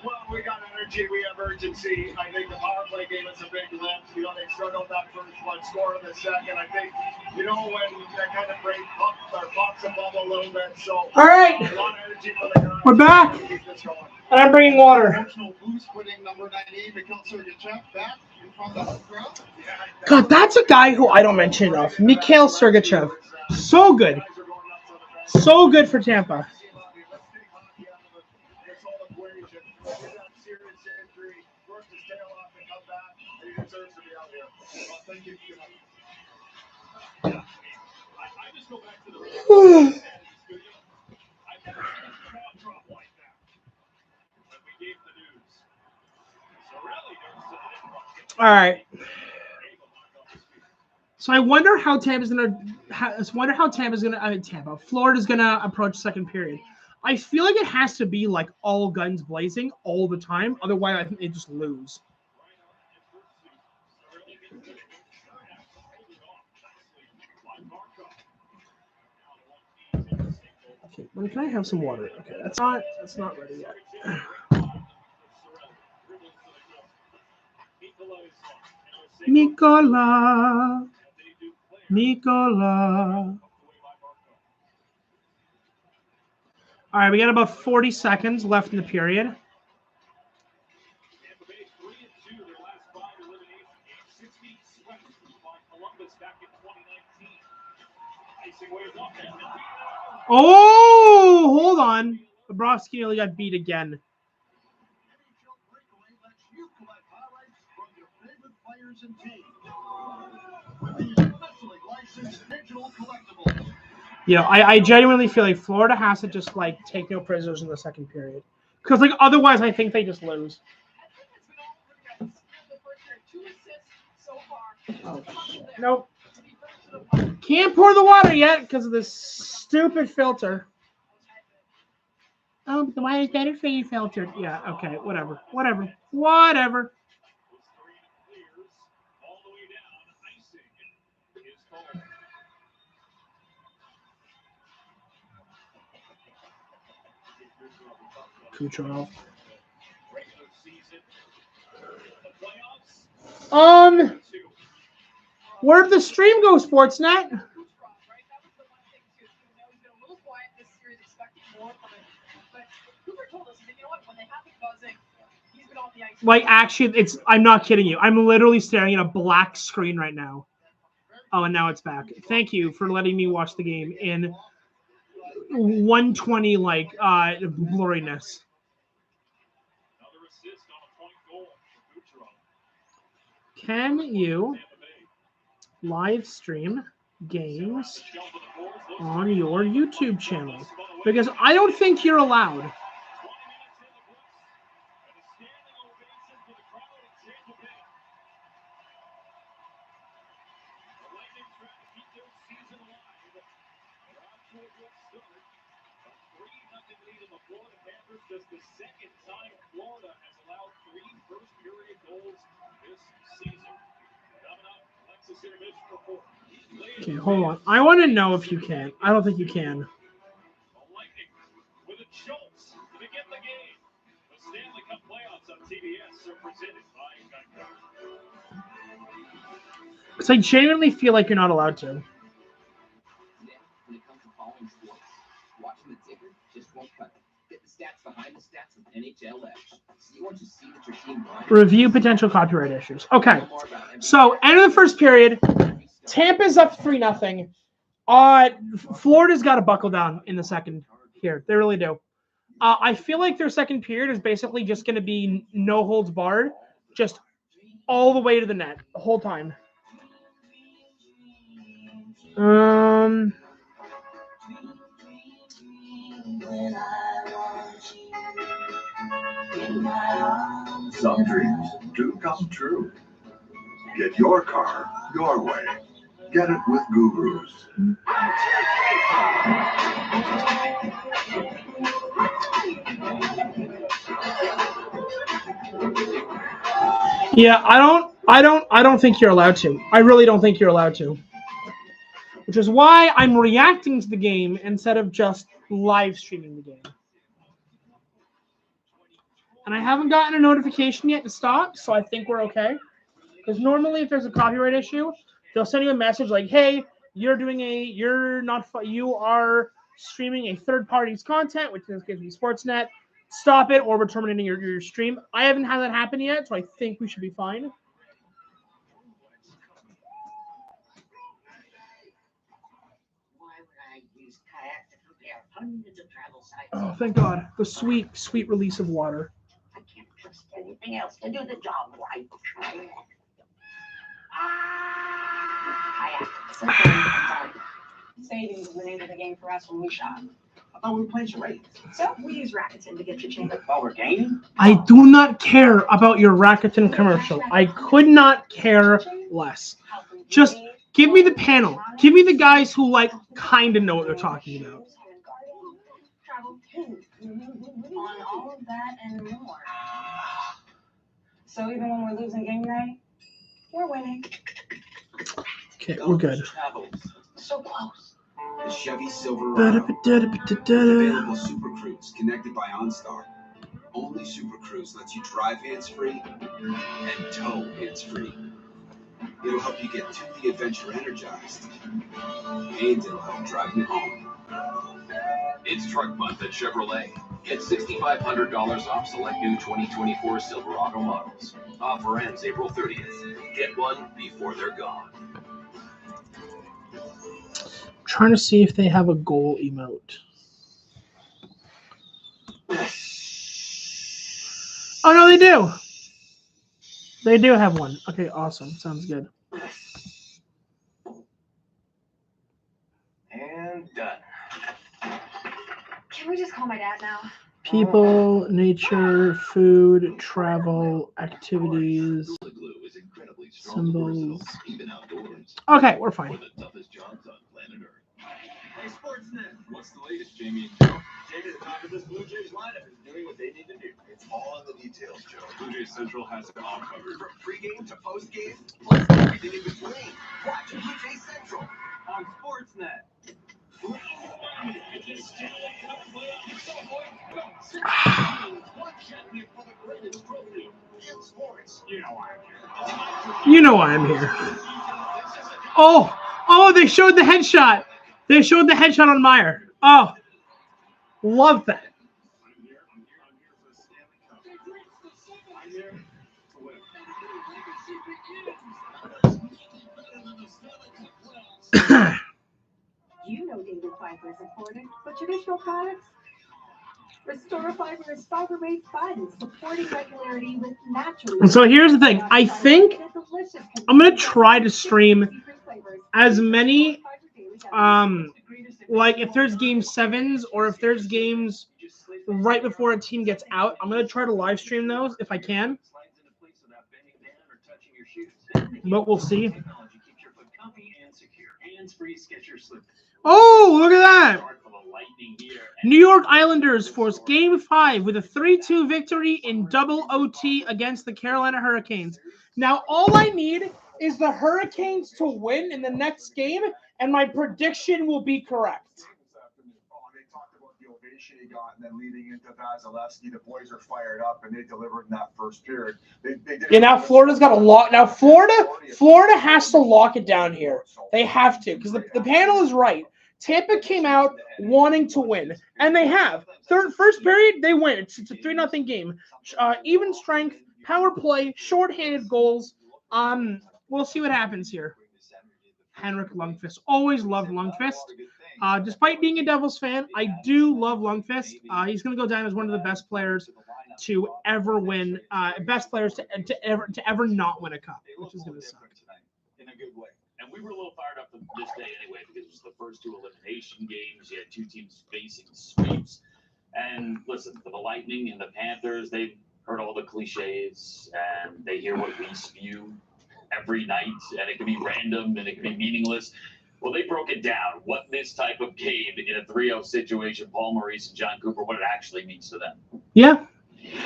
Well, we got energy, we have urgency. I think the power play game is a big lift. You know, they struggled that first one, score in the second. I think, you know, when that kind of break pops a bubble a little bit. So, all right, a lot of energy for the guys. We're back. Keep this going. And I'm bringing water. Emotional boost putting number 98, Mikhail Sergachev, back in front of the crowd. God, that's a guy who I don't mention enough. Mikhail Sergachev. So good. So good for Tampa. All right. So I wonder how Tampa's gonna. Florida's gonna approach second period. I feel like it has to be like all guns blazing all the time. Otherwise, I think they just lose. Okay, when can I have some water? Okay, that's not ready yet. Mikola. All right, we got about 40 seconds left in the period. Oh, hold on. Bobrovsky nearly got beat again. You know, I genuinely feel like Florida has to just like take no prisoners in the second period, because like otherwise I think they just lose. Oh, nope. Can't pour the water yet because of this stupid filter. Oh, but the water's better for you filtered. Yeah, okay, whatever. Kucherov. Where'd the stream go, Sportsnet? Like, actually, I'm not kidding you. I'm literally staring at a black screen right now. Oh, and now it's back. Thank you for letting me watch the game in 120 blurriness. Can you live stream games on your YouTube channel? Because I don't think you're allowed. Just the second time Florida has allowed 3 first-period goals this season. Coming up, Alexis intermission report. Okay, hold on. I want to know if you can. I don't think you can. Lightning with a jolt to begin the game. The Stanley Cup playoffs on TBS are presented by Geico. Because I genuinely feel like you're not allowed to. When it comes to following sports, watching the ticker just won't cut it. Get the stats behind the stats with NHL Edge. So you want to see that your team won. Review potential copyright issues. Okay. So, end of the first period. Tampa's up 3-0. Florida's got to buckle down in the second here. They really do. I feel like their second period is basically just going to be no holds barred, just all the way to the net the whole time. Some dreams do come true. Get your car your way. Get it with Guru's. Yeah, I don't think you're allowed to. I really don't think you're allowed to. Which is why I'm reacting to the game instead of just live streaming the game. And I haven't gotten a notification yet to stop, so I think we're okay. Because normally, if there's a copyright issue, they'll send you a message like, "Hey, you are streaming a third party's content, which in this case is Sportsnet. Stop it, or we're terminating your stream." I haven't had that happen yet, so I think we should be fine. Oh, thank God. The sweet, sweet release of water. I can't trust anything else to do the job right. Savings is the name of the game for us when we shop. I thought we were playing charades. So we use Rakuten to get your change. Oh, we're gaming? I do not care about your Rakuten commercial. I could not care less. Just give me the panel. Give me the guys who kind of know what they're talking about. On all of that and more. So even when we're losing game night, we're winning. Okay, we're good. So close. The Chevy Silverado. Available Super Cruise connected by OnStar. Only Super Cruise lets you drive hands-free and tow hands-free. It'll help you get to the adventure energized, and it'll help drive you home. It's Truck Month at Chevrolet. Get $6,500 off select new 2024 Silverado models. Offer ends April 30th. Get one before they're gone. Trying to see if they have a goal emote. Oh, no, they do. They do have one. Okay, awesome. Sounds good. And done. Can we just call my dad now? People, nature, food, travel, activities, Glue is incredibly strong and versatile, symbols. even outdoors. Okay, we're fine. For the toughest jobs on planet Earth. Hey, Sportsnet. What's the latest, Jamie and Joe? Jamie, the top of this Blue Jays lineup is doing what they need to do. It's all in the details, Joe. Blue Jays Central has it all covered. From pregame to postgame, plus everything in between. Watch Blue Jays Central On Sportsnet. You know why I'm here. Oh, they showed the headshot. They showed the headshot on Meyer. Oh, love that. You know David Fiber is important, but traditional products? Restore Fiber is fiber-made fun, supporting regularity with natural. And so here's the thing. I think I'm going to try to stream as many, like if there's game 7s or if there's games right before a team gets out, I'm going to try to live stream those if I can. But we'll see. Oh, look at that. New York Islanders force Game 5 with a 3-2 victory in double OT against the Carolina Hurricanes. Now, all I need is the Hurricanes to win in the next game, and my prediction will be correct. They talked about the ovation he got, and then leading into Vasilevsky, the boys are fired up, and they delivered in that first period. They did now Florida's got a lock. Now, Florida has to lock it down here. They have to, because the panel is right. Tampa came out wanting to win, and they have. First period, they win. It's a 3-0 game. Even strength, power play, shorthanded goals. We'll see what happens here. Henrik Lundqvist. Always loved Lundqvist. Despite being a Devils fan, I do love Lundqvist. He's going to go down as one of the best players to ever win. Best players to ever not win a cup, which is going to suck. In a good way. And we were a little fired up this day anyway because it was the first 2 elimination games. You had 2 teams facing sweeps. And listen, for the Lightning and the Panthers, they've heard all the cliches and they hear what we spew every night. And it can be random and it can be meaningless. Well, they broke it down, what this type of game in a 3-0 situation, Paul Maurice and John Cooper, what it actually means to them. Yeah.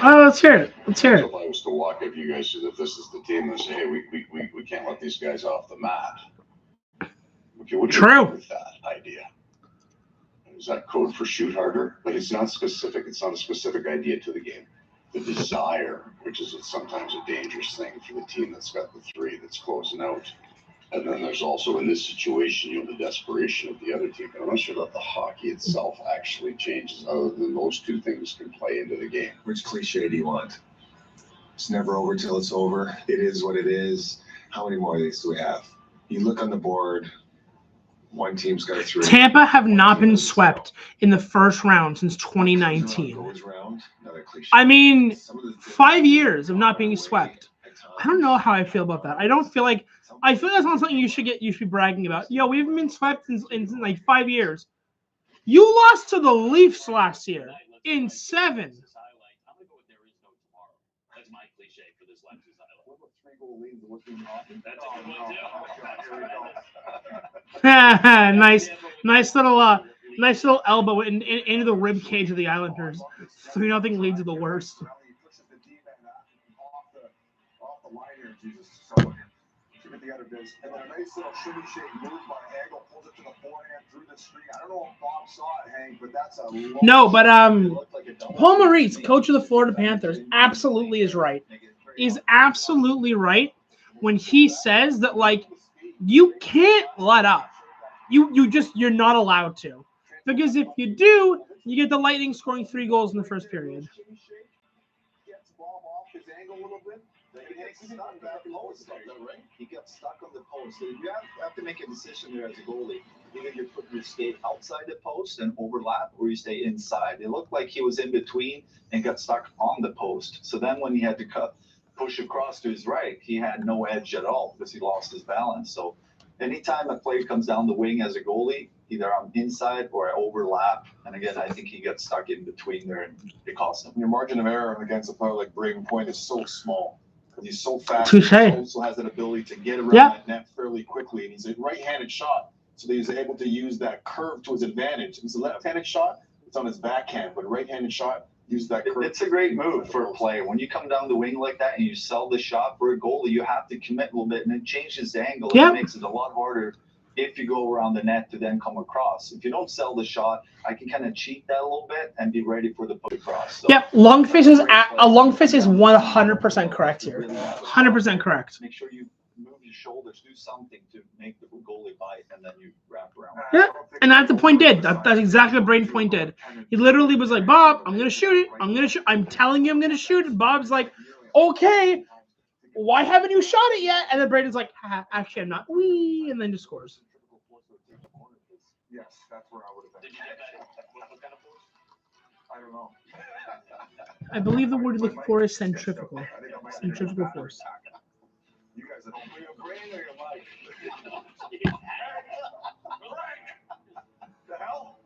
Let's hear it. Let's hear it. If I was to walk up, you guys said that this is the team and say, hey, we can't let these guys off the mat. Okay, what do you do with that idea? Is that code for shoot harder? But it's not specific. It's not a specific idea to the game. The desire, which is sometimes a dangerous thing for the team that's got the 3 that's closing out. And then there's also, in this situation, the desperation of the other team. I'm not sure that the hockey itself actually changes, other than those 2 things can play into the game. Which cliche do you want? It's never over till it's over. It is what it is. How many more of these do we have? You look on the board, one team's got 3. Tampa have not been swept in the first round since 2019. I mean, 5 years of not being swept. I don't know how I feel about that. I feel like that's not something you should be bragging about. Yo, we haven't been swept in like 5 years. You lost to the Leafs last year in 7. That's my cliche for this Lexus highlight. Nice little elbow into the rib cage of the Islanders. 3-0 leads are the worst. at the other biz. And then a nice little shimmy shake move by Hagel, pulls it to the forehand through the screen. I don't know if Bob saw it, Hank, but that's a No, but Paul Maurice, coach of the Florida Panthers, absolutely is right. Is absolutely right when he says that, like, you can't let up. You're not allowed to. Because if you do, you get the Lightning scoring 3 goals in the first period. Gets Bob off his angle a little bit. He got stuck on the post. So you have to make a decision there as a goalie. Either you put your skate outside the post and overlap, or you stay inside. It looked like he was in between and got stuck on the post. So then when he had to push across to his right, he had no edge at all because he lost his balance. So anytime a play comes down the wing as a goalie, either I'm inside or I overlap. And again, I think he got stuck in between there and it cost him. Your margin of error against a player like Braden Point is so small. He's so fast. Touche. He also has that ability to get around that net fairly quickly. And he's a right-handed shot, so that he's able to use that curve to his advantage. It's a left-handed shot, it's on his backhand, but a right-handed shot, use that curve. It's a great move for a player. When you come down the wing like that and you sell the shot for a goalie, you have to commit a little bit, and it changes the angle. Yep. It makes it a lot harder if you go around the net to then come across. If you don't sell the shot, I can kind of cheat that a little bit and be ready for the push across. So Yep, Lundqvist is 100% correct here. 100% correct. Make sure you move your shoulders, do something to make the goalie bite, and then you wrap around. Yeah, and that's the point did. That's exactly what Braden Point did. He literally was like, Bob, I'm going to shoot it. I'm telling you I'm going to shoot it. Bob's like, okay, why haven't you shot it yet? And then Braden's like, actually, I'm not. Wee, and then just scores. Yes, that's where I would have been. I don't know. I believe the word you're looking for is centrifugal. Centrifugal force. You guys are hoping your brain or your life? The hell?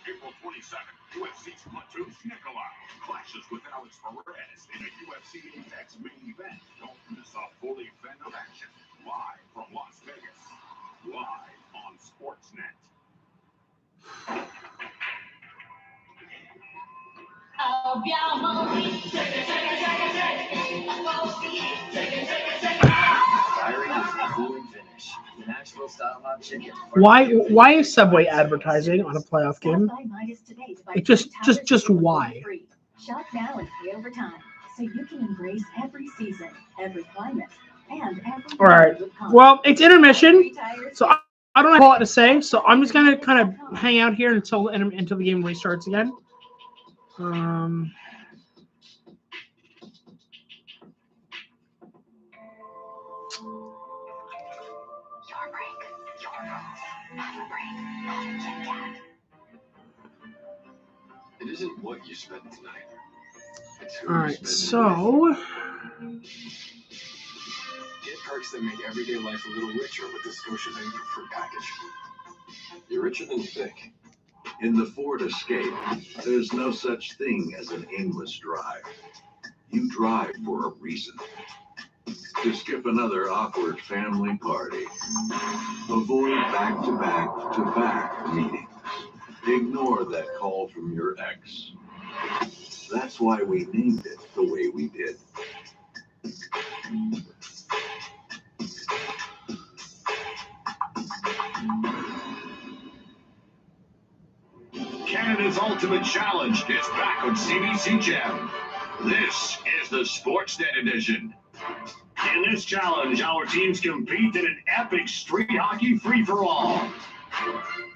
April 22nd, UFC's Platoons Nikolai clashes with Alex Perez in a UFC Apex main event. Don't miss a full event of action. Live from Las Vegas. Live on Sportsnet. Why is Subway advertising on a playoff game? It just why? Shop now and pay over time, so you can embrace every season, every climate, and every. All right. Well, it's intermission, so I don't have a lot to say. So I'm just gonna kind of hang out here until the game restarts again. It isn't what you spend tonight. It's who All you right, spend so it with. Get perks that make everyday life a little richer with the Scotiabank Preferred Package. You're richer than you think. In the Ford Escape, there's no such thing as an aimless drive. You drive for a reason. To skip another awkward family party. Avoid back-to-back meetings. Ignore that call from your ex. That's why we named it the way we did. Canada's Ultimate Challenge is back on CBC Gem. This is the Sportsnet edition. In this challenge, our teams compete in an epic street hockey free-for-all.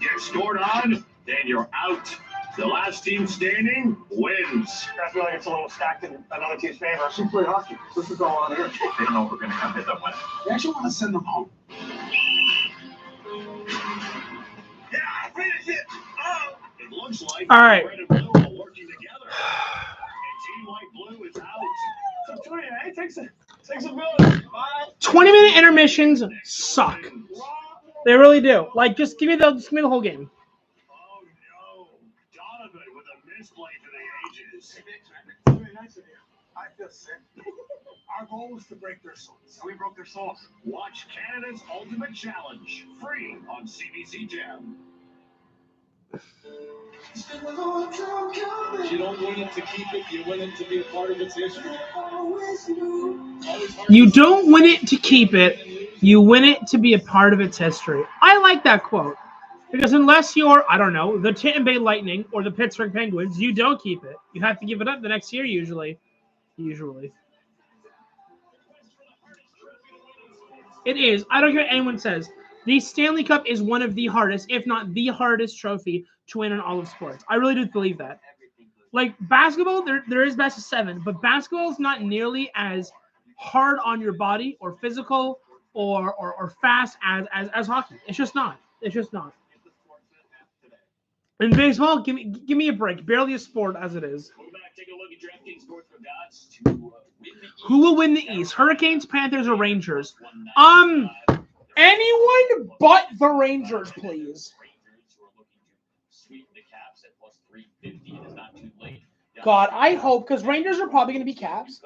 Get scored on, then you're out. The last team standing wins. I feel like it's a little stacked in another team's favor. I should play hockey. This is all on here. They don't know if we're going to come hit them with it. They actually want to send them home. Yeah, finish it! Oh! It looks like all right. red and blue are working together. And Team White Blue is out. So, it takes a village. 20-minute intermissions suck. They really do. Like, just give me the whole game. Oh no, Donovan with a misplay for the ages. Very nice of you. I feel sick. Our goal was to break their souls. We broke their souls. Watch Canada's Ultimate Challenge, free on CBC Gem. You don't win it to keep it, you win it to be a part of its history. You don't win it to keep it, you win it to be a part of its history. I like that quote. Because unless you're, I don't know, the Tampa Bay Lightning or the Pittsburgh Penguins, you don't keep it. You have to give it up the next year usually. It is. I don't care what anyone says. The Stanley Cup is one of the hardest, if not the hardest trophy to win in all of sports. I really do believe that. Like basketball, there is best of 7, but basketball is not nearly as hard on your body or physical or fast as hockey. It's just not. In baseball, give me a break. Barely a sport as it is. Who will win the East? Hurricanes, Panthers, or Rangers? Anyone but the Rangers, please. God, I hope, because Rangers are probably going to be Caps.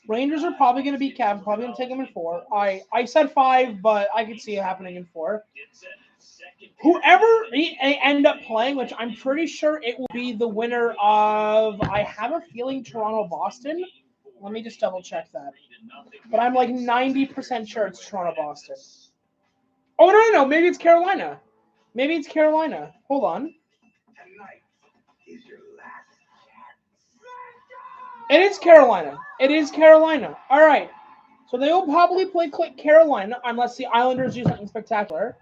Probably going to take them in 4. I said 5, but I could see it happening in 4. Whoever they end up playing, which I'm pretty sure it will be the winner of, I have a feeling, Toronto-Boston. Let me just double check that. But I'm like 90% sure it's Toronto-Boston. Oh, no. Maybe it's Carolina. Hold on. It is Carolina. All right. So they will probably play Carolina unless the Islanders do something spectacular.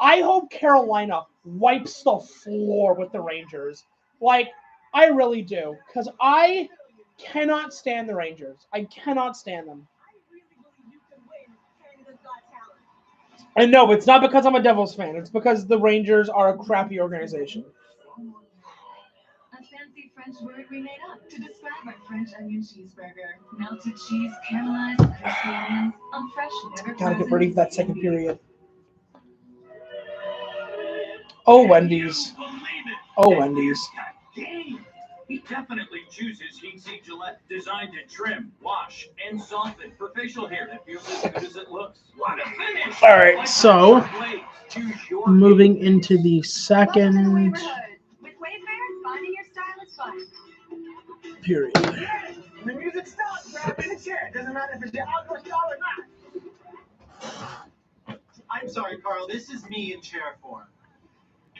I hope Carolina wipes the floor with the Rangers. Like, I really do. Because I cannot stand the Rangers. I cannot stand them. And no, it's not because I'm a Devils fan. It's because the Rangers are a crappy organization. A fancy French word we made up to describe our French onion cheeseburger. Melted cheese, caramelized, crispy onions, on fresh, never Gotta get frozen. ready for that second period. Oh, Wendy's. He definitely chooses Heat Seed Gillette, designed to trim, wash, and soften for facial hair that feels as good as it looks. What a finish! All right, so moving into the second With Wayfair, finding your style is fun. period. When the music stops, grab in a chair. Doesn't matter if it's your outdoor style or not. I'm sorry, Carl. This is me in chair form.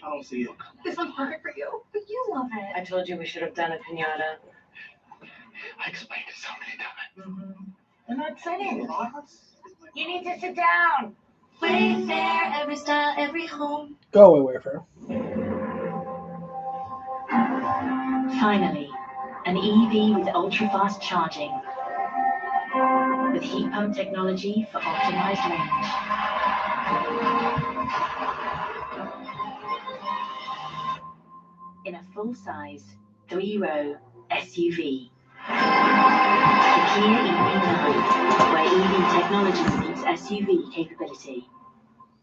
I don't see it. This one's perfect for you, but you love it. I told you we should have done a piñata. I explained it so many times. They're not exciting. You need to sit down. Wayfair, every style, every home. Go away, Wayfair. Finally, an EV with ultra-fast charging. With heat pump technology for optimized range. In a full-size, 3-row SUV. The Kia EV9, where EV technology meets SUV capability.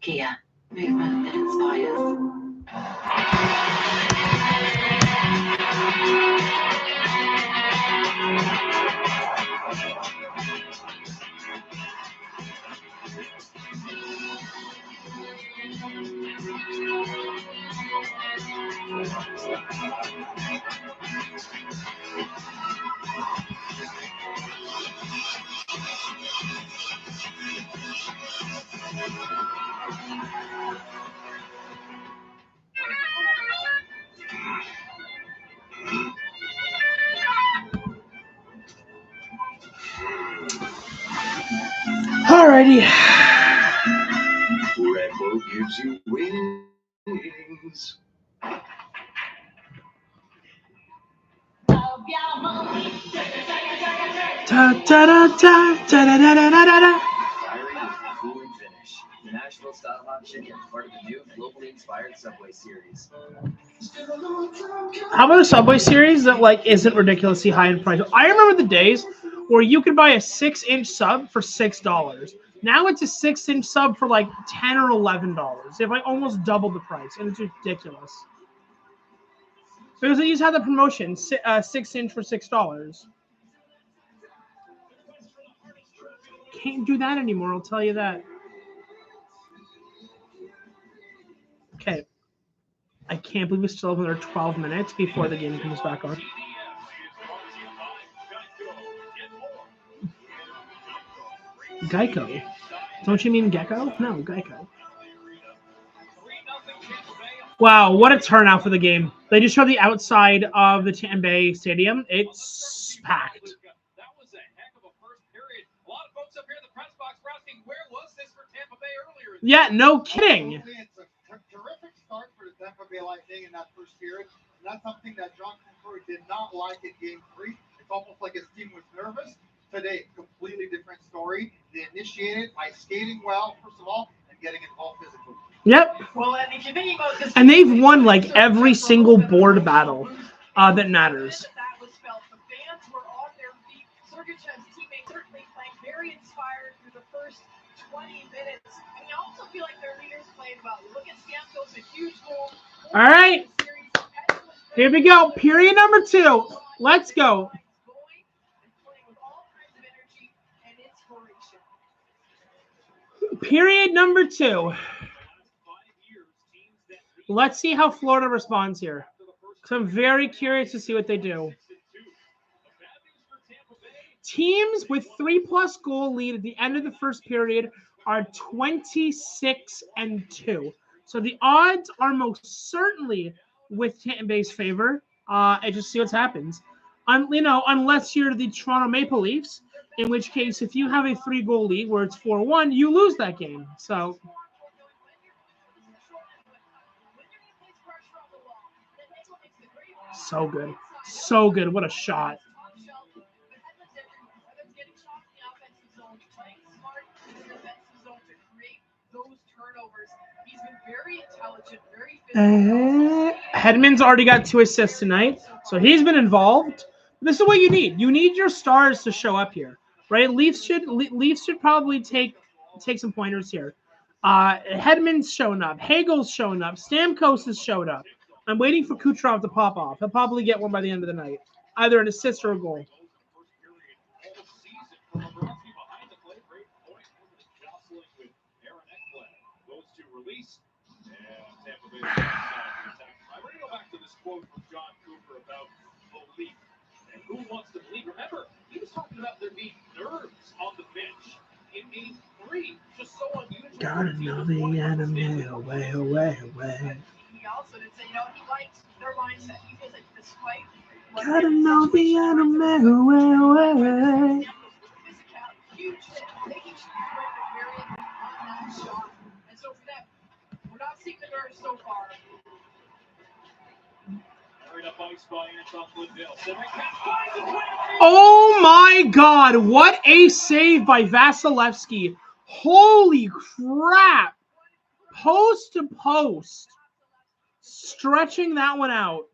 Kia, movement that inspires. Alrighty. Red Bull gives you wings. Cooling finish. The Nashville Style Hot Chicken, part of the new globally inspired Subway series. How about a Subway series that isn't ridiculously high in price? I remember the days where you could buy a 6-inch sub for $6. Now it's a 6-inch sub for $10 or $11. They have almost double the price, and it's ridiculous. Because they used to have the promotion, 6-inch for $6. Can't do that anymore, I'll tell you that. Okay. I can't believe we still have another 12 minutes before the game comes back on. Geico. Don't you mean Gecko? No, Geico. Wow, what a turnout for the game. They just showed the outside of the Tampa Bay Stadium. It's packed. That was a heck of a first period. A lot of folks up here in the press box were asking, where was this for Tampa Bay earlier? Yeah, no kidding. It's a terrific start for the Tampa Bay Lightning in that first period. And that's something that John Cooper did not like in Game 3. It's almost like his team was nervous. Today, completely different story. They initiated by skating well, first of all, and getting involved physically. Yep. Well, and if you think about this, And they've won like every single board battle that matters. that was felt. The fans were on their feet. Sergeyev's teammates certainly playing very inspired through the first 20 minutes. And you also feel like their leaders played well. Look at Stamkos, a huge goal. All right. Here we go. Period number 2. Let's go. Period number 2. Let's see how Florida responds here. So I'm very curious to see what they do. Teams with 3+ goal lead at the end of the first period are 26-2. So the odds are most certainly with Tampa Bay's favor. And just see what happens. Unless you're the Toronto Maple Leafs, in which case, if you have a 3-goal lead where it's 4-1, you lose that game. So. So good. So good. What a shot. Hedman's already got 2 assists tonight, so he's been involved. This is what you need. You need your stars to show up here, right? Leafs should probably take some pointers here. Hedman's showing up. Hagel's showing up. Stamkos has showed up. I'm waiting for Kucherov to pop off. He'll probably get one by the end of the night, either an assist or a goal. I'm going to go back to this quote from John Cooper about belief and who wants to believe. Remember, he was talking about there being nerves on the bench in Game 3. Just so unusual. Gotta know the enemy away, away, away. He also did say, he likes their mindset. He feels like despite Gotta know the enemy away, away. huge hit, making sure very on that shot. And so for them, we're not seeing the nerves so far. Oh my God, what a save by Vasilevsky. Holy crap. Post to post. Stretching that one out.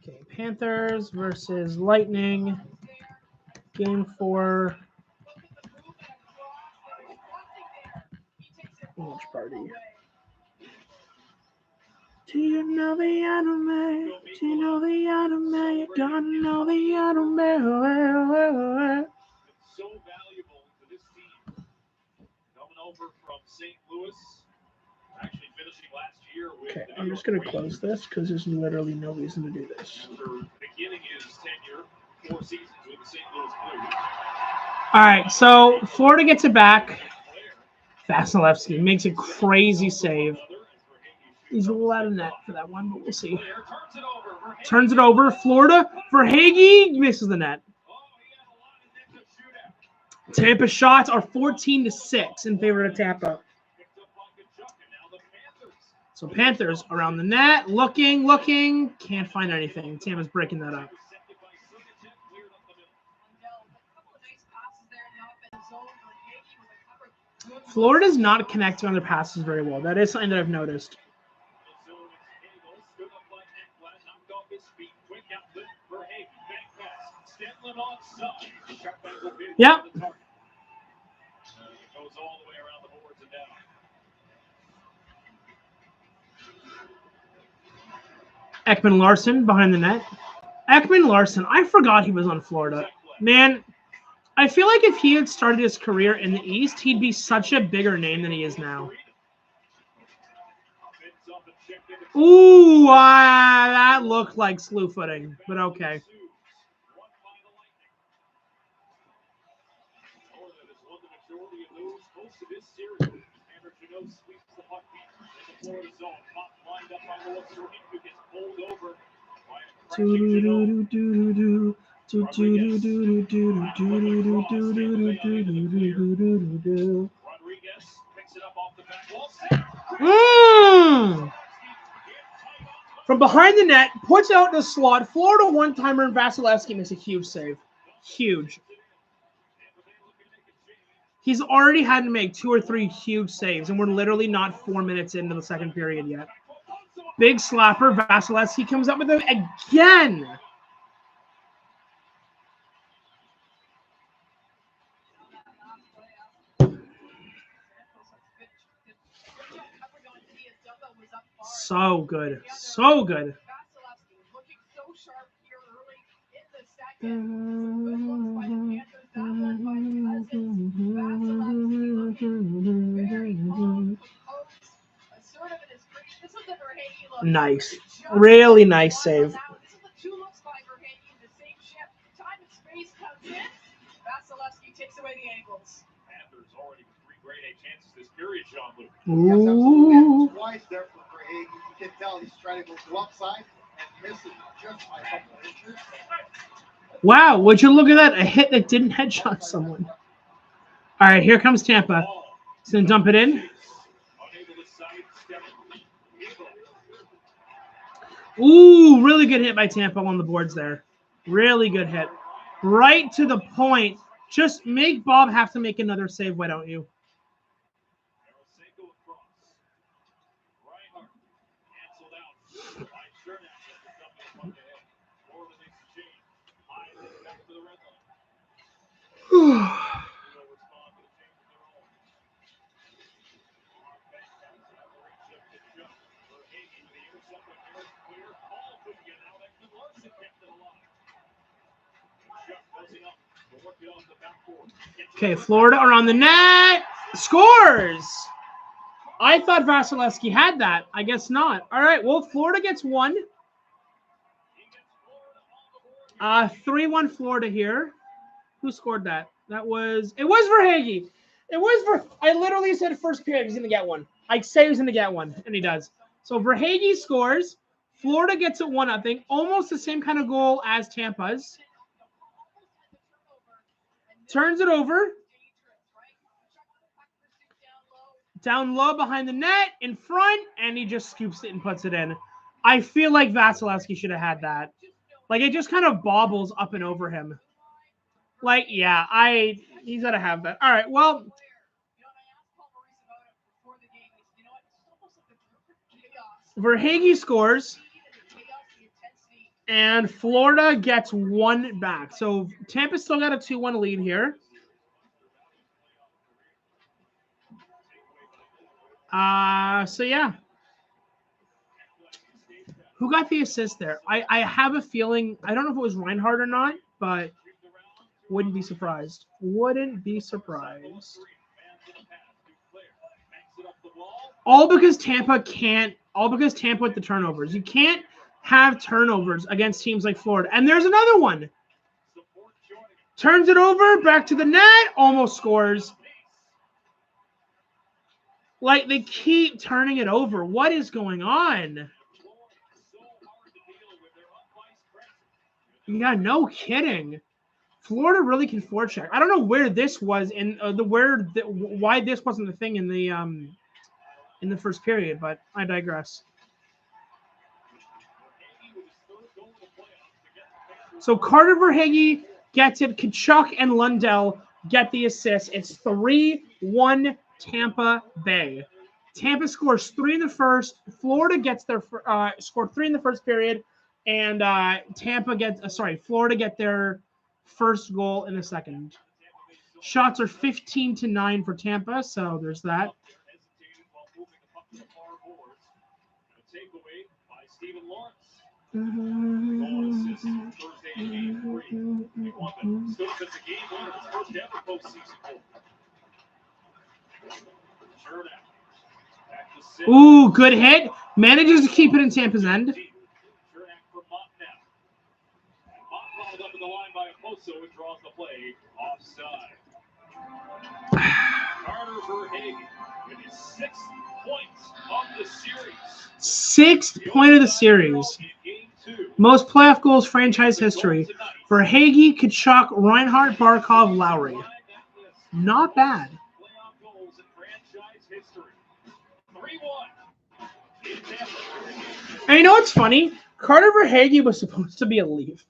Okay, Panthers versus Lightning. Game 4. Watch party. Do you know the anime? Do you know the anime? You gotta know the anime. So valuable to this team. Coming over from St. Louis. Actually finishing last year with Okay, I'm just going to close this because there's literally no reason to do this. after beginning his tenure, 4 seasons with the St. Louis Blues. All right, so Florida gets it back. Vasilevsky makes a crazy save. He's a little out of net for that one, but we'll see. Turns it over. Florida for Hagee misses the net. Tampa shots are 14-6 in favor of Tampa. So Panthers around the net, looking, can't find anything. Tampa's breaking that up. Florida's not connecting on their passes very well. That is something that I've noticed. Yep. Ekman Larson behind the net. Ekman Larson, I forgot he was on Florida. Man, I feel like if he had started his career in the East, he'd be such a bigger name than he is now. Ooh, that looked like slew footing, but okay. From behind the net, puts out the slot. Florida one-timer, and Vasilevsky makes a huge save. Huge. He's already had to make 2 or 3 huge saves, and we're literally not 4 minutes into the second period yet. Big slapper. Vasilevsky comes up with it again. So good. So good. Nice. Really nice save. Ooh. Twice there for Verhaeghe. You can tell he's trying to go upside and misses just by a couple of inches. Wow, would you look at that? A hit that didn't headshot someone. All right, here comes Tampa. He's going to dump it in. Ooh, really good hit by Tampa on the boards there. Really good hit. Right to the point. Just make Bob have to make another save, why don't you? Okay, Florida around the net. Scores! I thought Vasilevsky had that. I guess not. All right, well, Florida gets 1. 3-1 Florida here. Who scored that? It was Verhaeghe. I literally said first period he's going to get 1. I say he's going to get 1, and he does. So Verhaeghe scores. Florida gets it 1-0. Almost the same kind of goal as Tampa's. Turns it over. Down low behind the net, in front, and he just scoops it and puts it in. I feel like Vasilevsky should have had that. Like, it just kind of bobbles up and over him. Like, yeah, he's got to have that. All right, well. Verhaeghe scores. And Florida gets 1 back. So Tampa still got a 2-1 lead here. So yeah. Who got the assist there? I have a feeling, I don't know if it was Reinhardt or not, but wouldn't be surprised. Wouldn't be surprised. All because Tampa with the turnovers. You can't have turnovers against teams like Florida. And there's another one. Turns it over, back to the net, almost scores. Like, they keep turning it over. What is going on? Yeah, no kidding. Florida really can forecheck. I don't know where this was in why this wasn't the thing in the first period, but I digress. So Carter Verhaeghe gets it. Kachuk and Lundell get the assist. It's 3-1 Tampa Bay. Tampa scores 3 in the first. Florida gets their scored 3 in the first period, and Florida get their first goal in the second. Shots are 15-9 for Tampa, so there's that. Ooh, good hit. Manages to keep it in Tampa's end. Turn back for Mott now. Mott followed up in the line by Oposo, who draws the play offside. Carter Verhaeghe with his 6th point of the series. 6th point of the series. Most playoff goals franchise history. Verhaeghe, Kachuk, Reinhart, Barkov, Lowry. Not bad. Playoff goals in franchise history. 3-1. In Tampa. And you know what's funny? Carter Verhaeghe was supposed to be a Leaf.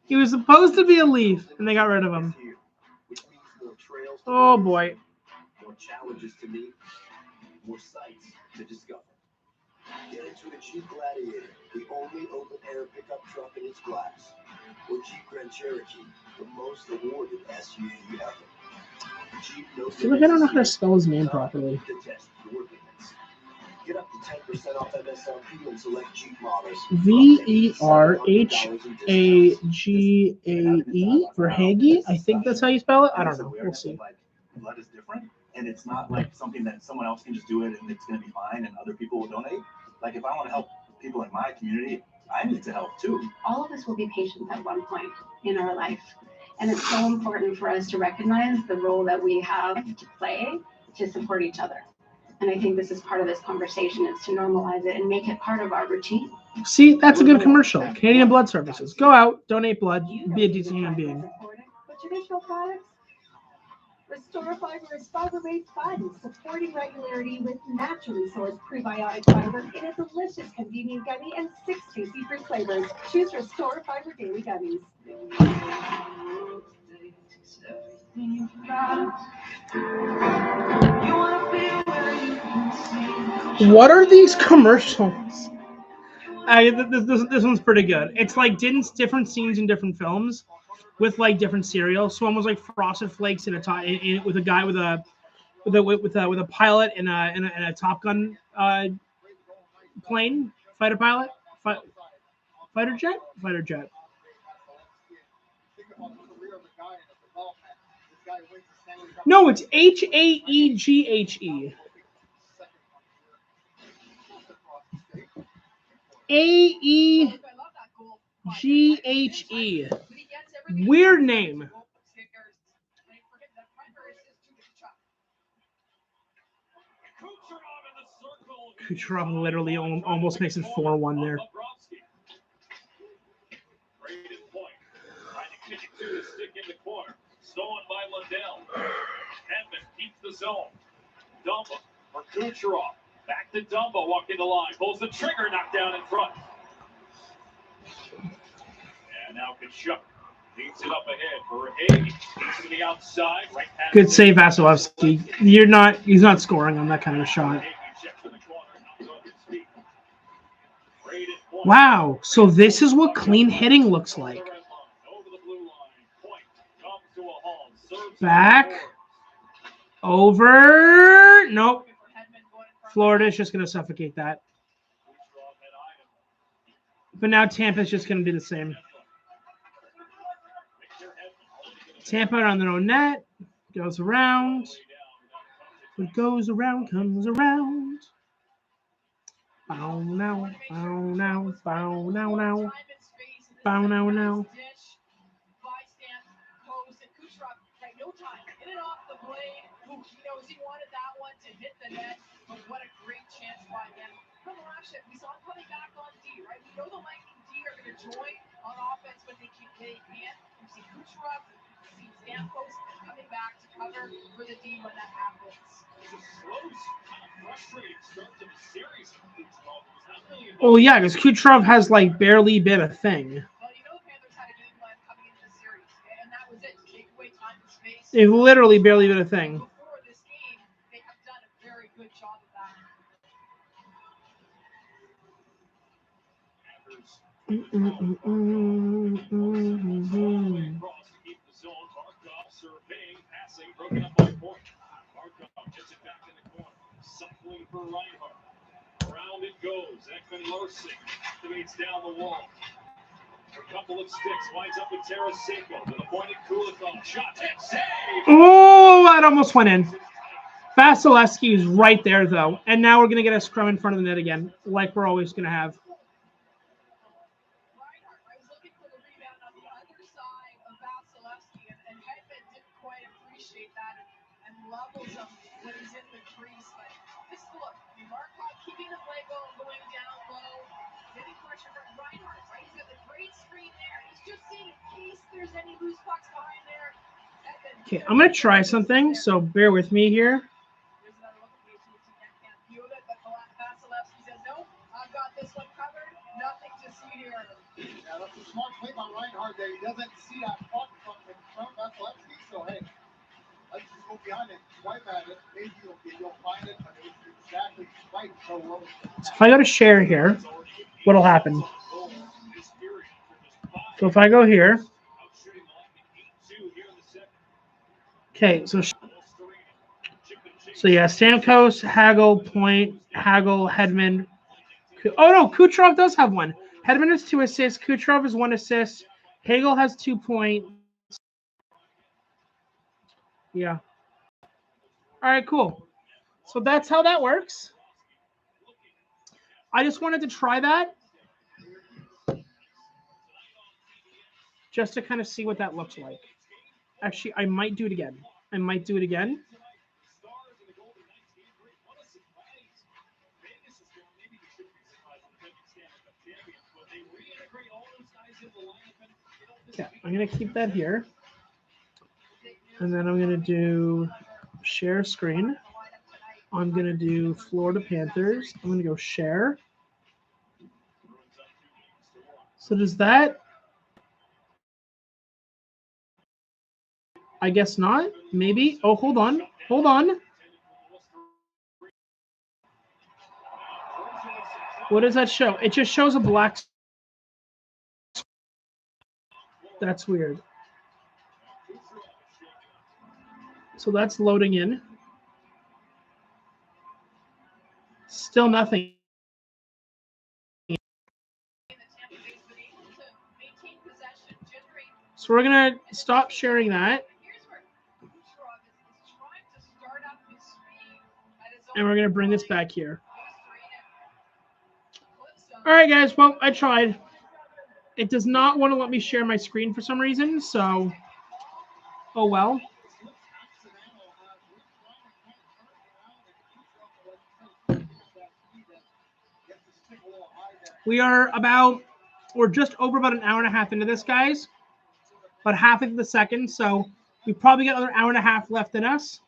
He was supposed to be a Leaf, and they got rid of him. Oh, boy. More challenges to meet, more sights to discover. Get into a Jeep Gladiator, the only open-air pickup truck in its class. Or Jeep Grand Cherokee, the most awarded SUV ever. Jeep I feel like I don't know how to spell his name properly. Get up to 10% off MSRP on select Jeep models. Verhaeghe. Verhaeghe? I think that's how you spell it. I don't know. We'll see. Blood is different, and it's not like something that someone else can just do it and it's going to be fine and other people will donate. Like if I want to help people in my community, I need to help too. All of us will be patients at one point in our life. And it's so important for us to recognize the role that we have to play to support each other. And I think this is part of this conversation, is to normalize it and make it part of our routine. See, that's a good commercial. Canadian Blood Services. Go out, donate blood, be a decent human being. But traditional products, Restore Fiber is fiber-based fun, supporting regularity with naturally sourced prebiotic fiber in a delicious, convenient gummy and 6 tasty fruit flavors. Choose Restore Fiber Daily Gummies. What are these commercials? This one's pretty good. It's like different scenes in different films with like different cereals. So one was like Frosted Flakes with a guy with a pilot in a Top Gun plane, fighter pilot, fighter jet. No, it's Haeghe. Aeghe. Weird name. Kucherov literally almost makes it 4-1 there. Stolen by Lundell. Edmund keeps the zone. Dumba for Kucherov. Back to Dumba, walking the line. Pulls the trigger, knocked down in front. And now Kachuk leads it up ahead for Verhaeghe. He's to the outside. Right past Good save, Vasilevsky. He's not scoring on that kind of a shot. Wow, so this is what clean hitting looks like. Back. Over. Nope. Florida's just going to suffocate that. But now Tampa's just going to do the same. Tampa on their own net. Goes around. What goes around comes around. Bow now, bow now, bow now, now. Bow now, now. No time. In and off the blade. He wanted that one to hit the net. But what a great chance by them. From the last shift, we saw him coming back on D, right? We know the Lightning D are going to join on offense when they can. You see Kucherov, you see Stamkos coming back to cover for the D when that happens. It's a slow, kind of frustrating start to the series. Oh, yeah, because Kucherov has like barely been a thing. They've literally barely been a thing. Before this game, they have done a very good job of that. Surveying, passing, broken up by Point. Barkov gets it back in the corner. Cycling for Reinhart. Around it goes. Ekman Larson activates down the wall. A couple of sticks, winds up with Tarasenko with a pointed Kulikov. Shot, hit, save! Oh, that almost went in. Vasilevsky is right there, though. And now we're going to get a scrum in front of the net again, like we're always going to have. Levels him when he's in the crease. But this look, Markov keeping the play going down low, getting pressure from Reinhardt, right? He's got the great screen there. He's just seeing in case there's any loose pucks behind there. Okay, I'm going to try something, so bear with me here. Here's another look at the AT&T can't view it, but Vasilevsky says, nope, I've got this one covered. Nothing to see here. Yeah, that's a smart play by Reinhardt there. He doesn't see that puck from Vasilevsky, so hey. Let's just go behind it, swipe at it. Maybe you'll find it, but it's exactly right so low. So if I go to share here, what'll happen? So if I go here, okay, so yeah, Stamkos, Hagel, Point, Hagel, Hedman. Oh no, Kucherov does have one. Hedman has 2 assists. Kucherov has 1 assist. Hagel has 2 points. Yeah. All right, cool. So that's how that works. I just wanted to try that just to kind of see what that looks like. Actually, I might do it again. Okay, I'm going to keep that here. And then I'm going to do share screen. I'm going to do Florida Panthers. I'm going to go share. So does that? I guess not. Maybe. Oh, hold on. What does that show? It just shows a black. That's weird. So that's loading in. Still nothing. So we're going to stop sharing that. And we're going to bring this back here. All right, guys. Well, I tried. It does not want to let me share my screen for some reason. So, oh well. We're just over about an hour and a half into this, guys. About half of the second. So we've probably got another hour and a half left in us.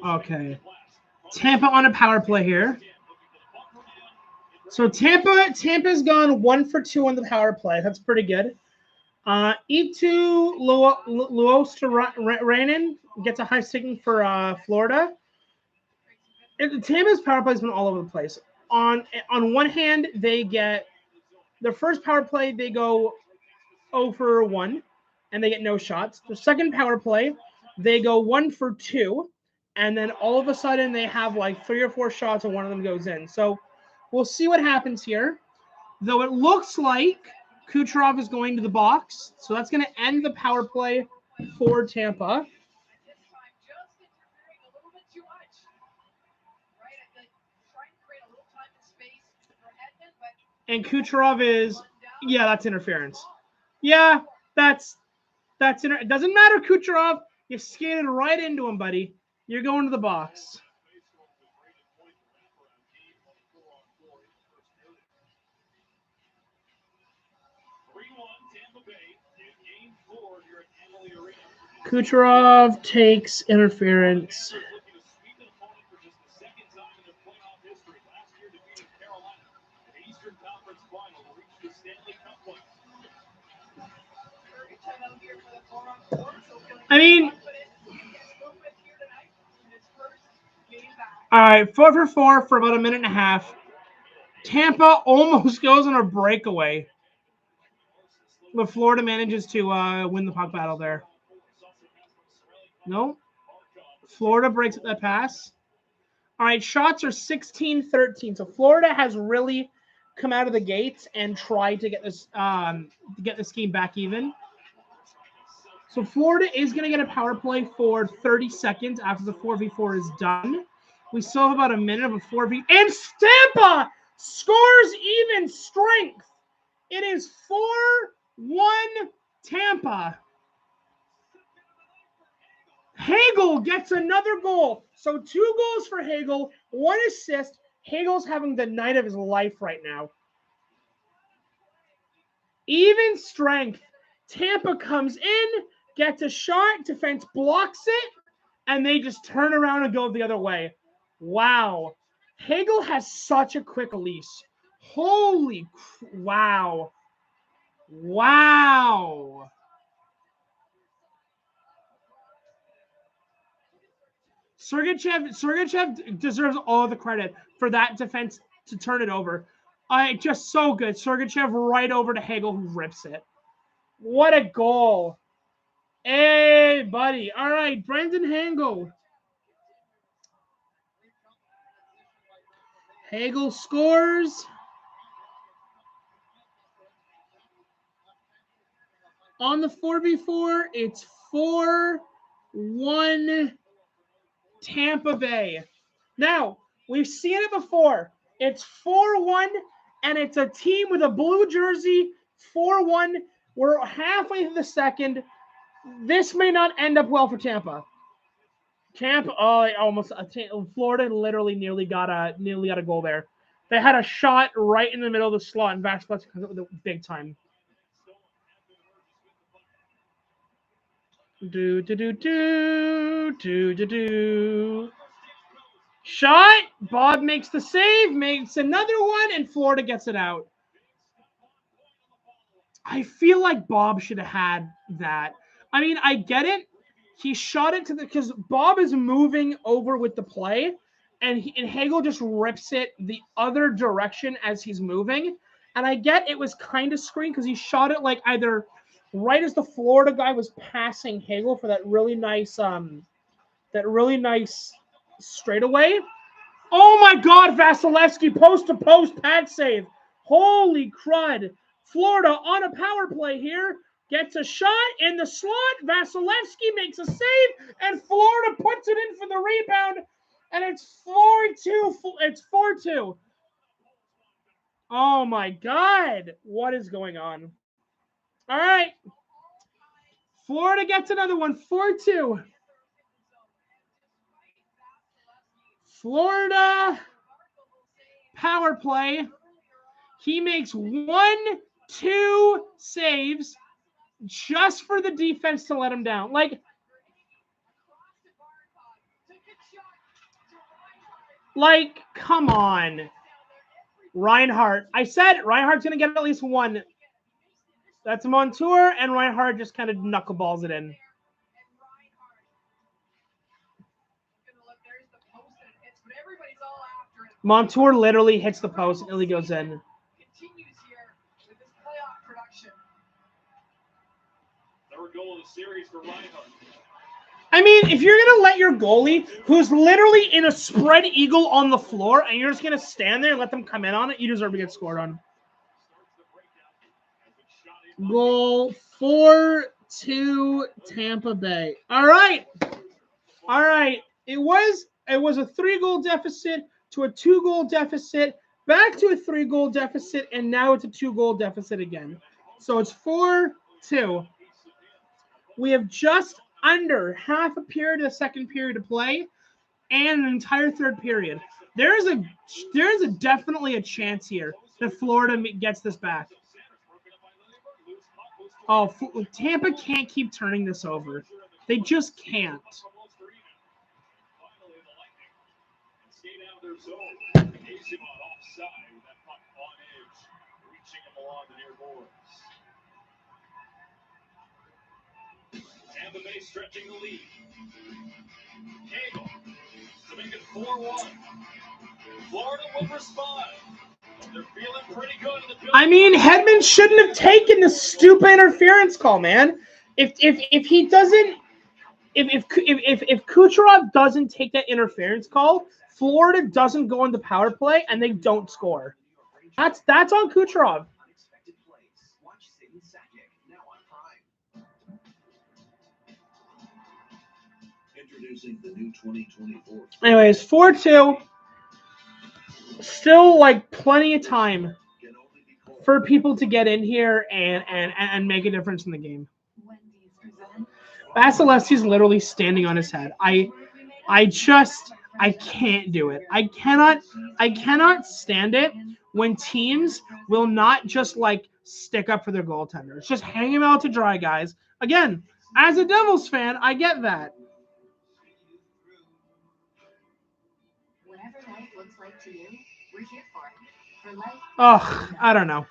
Okay. Tampa on a power play here. So Tampa's gone 1 for 2 on the power play. That's pretty good. E2 Luosterainen gets a high sticking for Florida. Tampa's power play has been all over the place. On one hand, they get the first power play, they go 0 for 1, and they get no shots. The second power play, they go 1 for 2, and then all of a sudden they have like 3 or 4 shots, and one of them goes in. So we'll see what happens here. Though it looks like Kucherov is going to the box, so that's going to end the power play for Tampa. And Kucherov is, yeah, that's interference. Yeah, that's it doesn't matter, Kucherov. You skated right into him, buddy. You're going to the box. Kucherov takes interference. I mean, all right, 4 for 4 for about a minute and a half. Tampa almost goes on a breakaway. But Florida manages to win the puck battle there. No. Florida breaks that pass. All right, shots are 16-13. So Florida has really come out of the gates and tried to get this game back even. So Florida is going to get a power play for 30 seconds after the 4v4 is done. We still have about a minute of a 4v. And Tampa scores even strength. It is 4-1 Tampa. Hagel gets another goal. So 2 goals for Hagel, 1 assist. Hagel's having the night of his life right now. Even strength. Tampa comes in, gets a shot, defense blocks it, and they just turn around and go the other way. Wow. Hagel has such a quick release. Wow. Wow. Sergachev deserves all the credit for that defense to turn it over. Just so good. Sergachev right over to Hagel, who rips it. What a goal. Hey, buddy. All right, Brendan Hagel. Hagel scores. On the 4v4, it's 4-1 Tampa Bay. Now, we've seen it before. It's 4-1, and it's a team with a blue jersey, 4-1. We're halfway through the second. This may not end up well for Tampa. Florida literally nearly got a goal there. They had a shot right in the middle of the slot, and Vasquez comes up with a big time. Shot. Bob makes the save, makes another one, and Florida gets it out. I feel like Bob should have had that. I mean, I get it. He shot it because Bob is moving over with the play, and Hagel just rips it the other direction as he's moving. And I get it was kind of screened because he shot it like either right as the Florida guy was passing Hagel for that really nice straightaway. Oh my God, Vasilevsky post to post pad save. Holy crud. Florida on a power play here. Gets a shot in the slot. Vasilevsky makes a save, and Florida puts it in for the rebound, and it's 4-2. It's 4-2. Oh my God. What is going on? All right. Florida gets another one. 4-2. Florida power play. He makes 1-2 saves just for the defense to let him down. Like, come on. Reinhardt. I said Reinhardt's going to get at least one. That's Montour, and Reinhardt just kind of knuckleballs it in. Montour literally hits the post and he goes in. Third goal of the series for Reinhardt. I mean, if you're going to let your goalie, who's literally in a spread eagle on the floor, and you're just going to stand there and let them come in on it, you deserve to get scored on. Goal 4-2 Tampa Bay. All right. It was a 3-goal deficit to a 2-goal deficit, back to a 3-goal deficit, and now it's a 2-goal deficit again. So it's 4-2. We have just under half a period of the second period to play and an entire third period. There is definitely a chance here that Florida gets this back. Oh, Tampa can't keep turning this over. They just can't. Tampa Bay stretching the lead. Hagel to make it 4-1. Florida will respond. I mean, Hedman shouldn't have taken the stupid interference call, man. If he doesn't, if Kucherov doesn't take that interference call, Florida doesn't go on the power play and they don't score. That's on Kucherov. Introducing the new 2024. Anyways, 4-2. Still like plenty of time for people to get in here and make a difference in the game. Vasilevsky's literally standing on his head. I can't do it. I cannot stand it when teams will not just like stick up for their goaltenders. Just hang him out to dry, guys. Again, as a Devils fan, I get that. Whatever life looks like to you, we're here for it. For life. Oh, I don't know,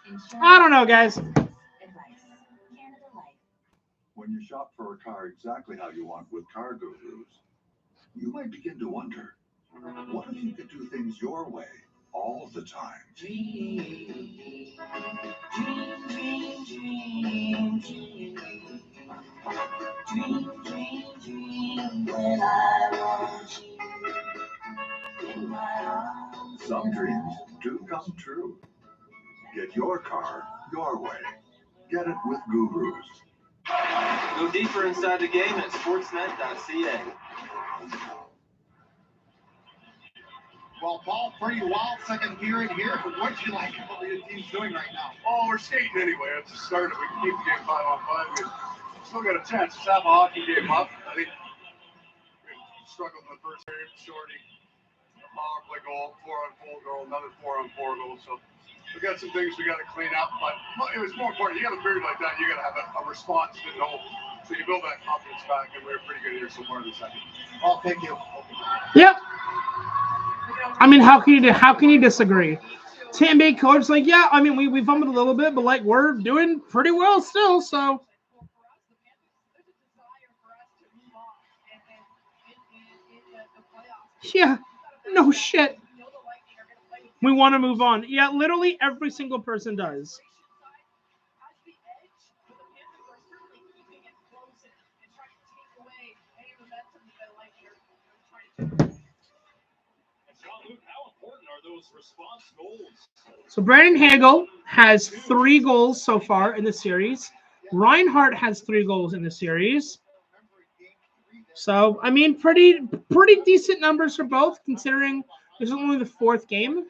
guys. When you shop for a car exactly how you want with Car Gurus, you might begin to wonder, what if you could do things your way all the time? Dream, when I want you in my arms. Some dreams do come true. Get your car your way. Get it with Gurus. Go deeper inside the game at sportsnet.ca. Well, Paul, pretty wild second period here. What do you like what your team's doing right now? Oh, we're skating anyway. It's the start. We can keep the game 5-on-5. We still got a chance to have a hockey game up. I think we struggled in the first period. Shorty, a power play goal, 4-on-4 goal, another 4-on-4 goal. So we got some things we got to clean up. But it was more important. You got a period like that, you got to have a response to know. So you build that confidence back, and we're pretty good here so far in the second. Oh, thank you. Yep. I mean, how can you disagree? Tampa Bay coach like, yeah, I mean, we fumbled a little bit, but like we're doing pretty well still. So yeah, no shit. We want to move on. Yeah, literally every single person does. So Brandon Hagel has 3 goals so far in the series. Reinhart has 3 goals in the series. So, I mean, pretty decent numbers for both, considering this is only the 4th game.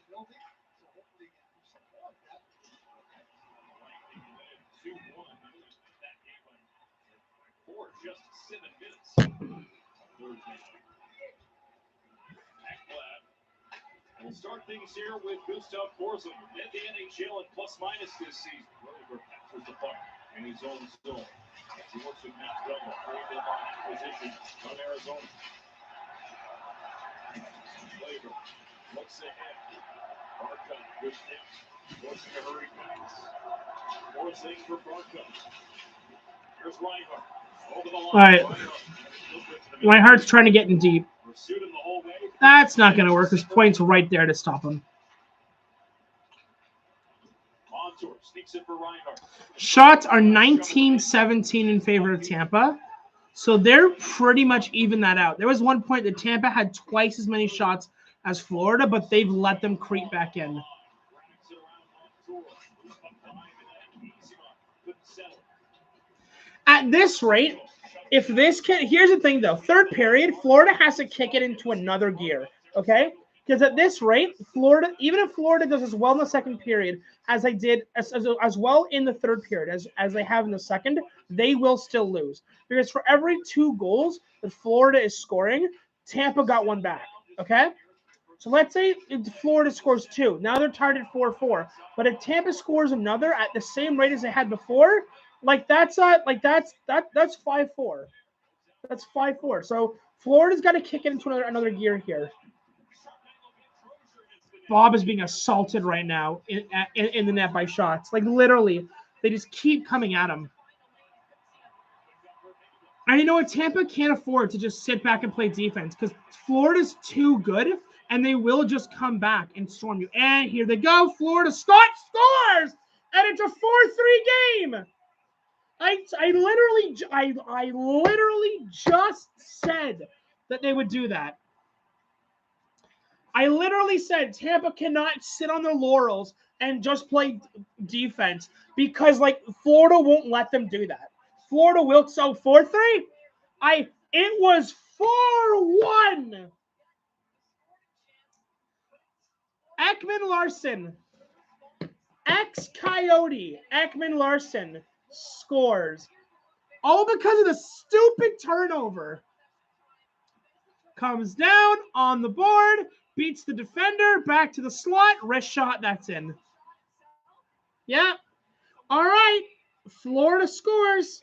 We'll start things here with Gustav Forsling. Led the NHL in plus-minus this season. Rover passes the puck in his own zone. He works with Matt Double, 3-1 acquisition from Arizona. Flavor looks ahead. Barkov with steps. Forcing a hurry pass. Forcing for Barkov. Here's Reinhart. Over the line. All right. Reinhart's trying to get in deep. That's not going to work. There's points right there to stop him. Shots are 19-17 in favor of Tampa. So they're pretty much even that out. There was one point that Tampa had twice as many shots as Florida, but they've let them creep back in. At this rate, if this can, here's the thing though. 3rd period, Florida has to kick it into another gear, okay? Because at this rate, Florida, even if Florida does as well in the 2nd period as they did as well in the 3rd period as they have in the 2nd, they will still lose. Because for every 2 goals that Florida is scoring, Tampa got 1 back, okay? So let's say if Florida scores 2. Now they're tied at 4-4. But if Tampa scores another at the same rate as they had before, that's 5-4. That's 5-4. So Florida's got to kick it into another gear here. Bob is being assaulted right now in the net by shots. Like literally, they just keep coming at him. And you know what? Tampa can't afford to just sit back and play defense because Florida's too good and they will just come back and storm you. And here they go. Florida Scott scores, and it's a 4-3 game. I literally just said that they would do that. I literally said Tampa cannot sit on their laurels and just play defense because, like, Florida won't let them do that. Florida will. So 4-3. It was 4-1. Ekman Larson, ex-Coyote, Ekman Larson scores. All because of the stupid turnover. Comes down on the board, beats the defender, back to the slot, wrist shot, that's in. Yeah. All right. Florida scores.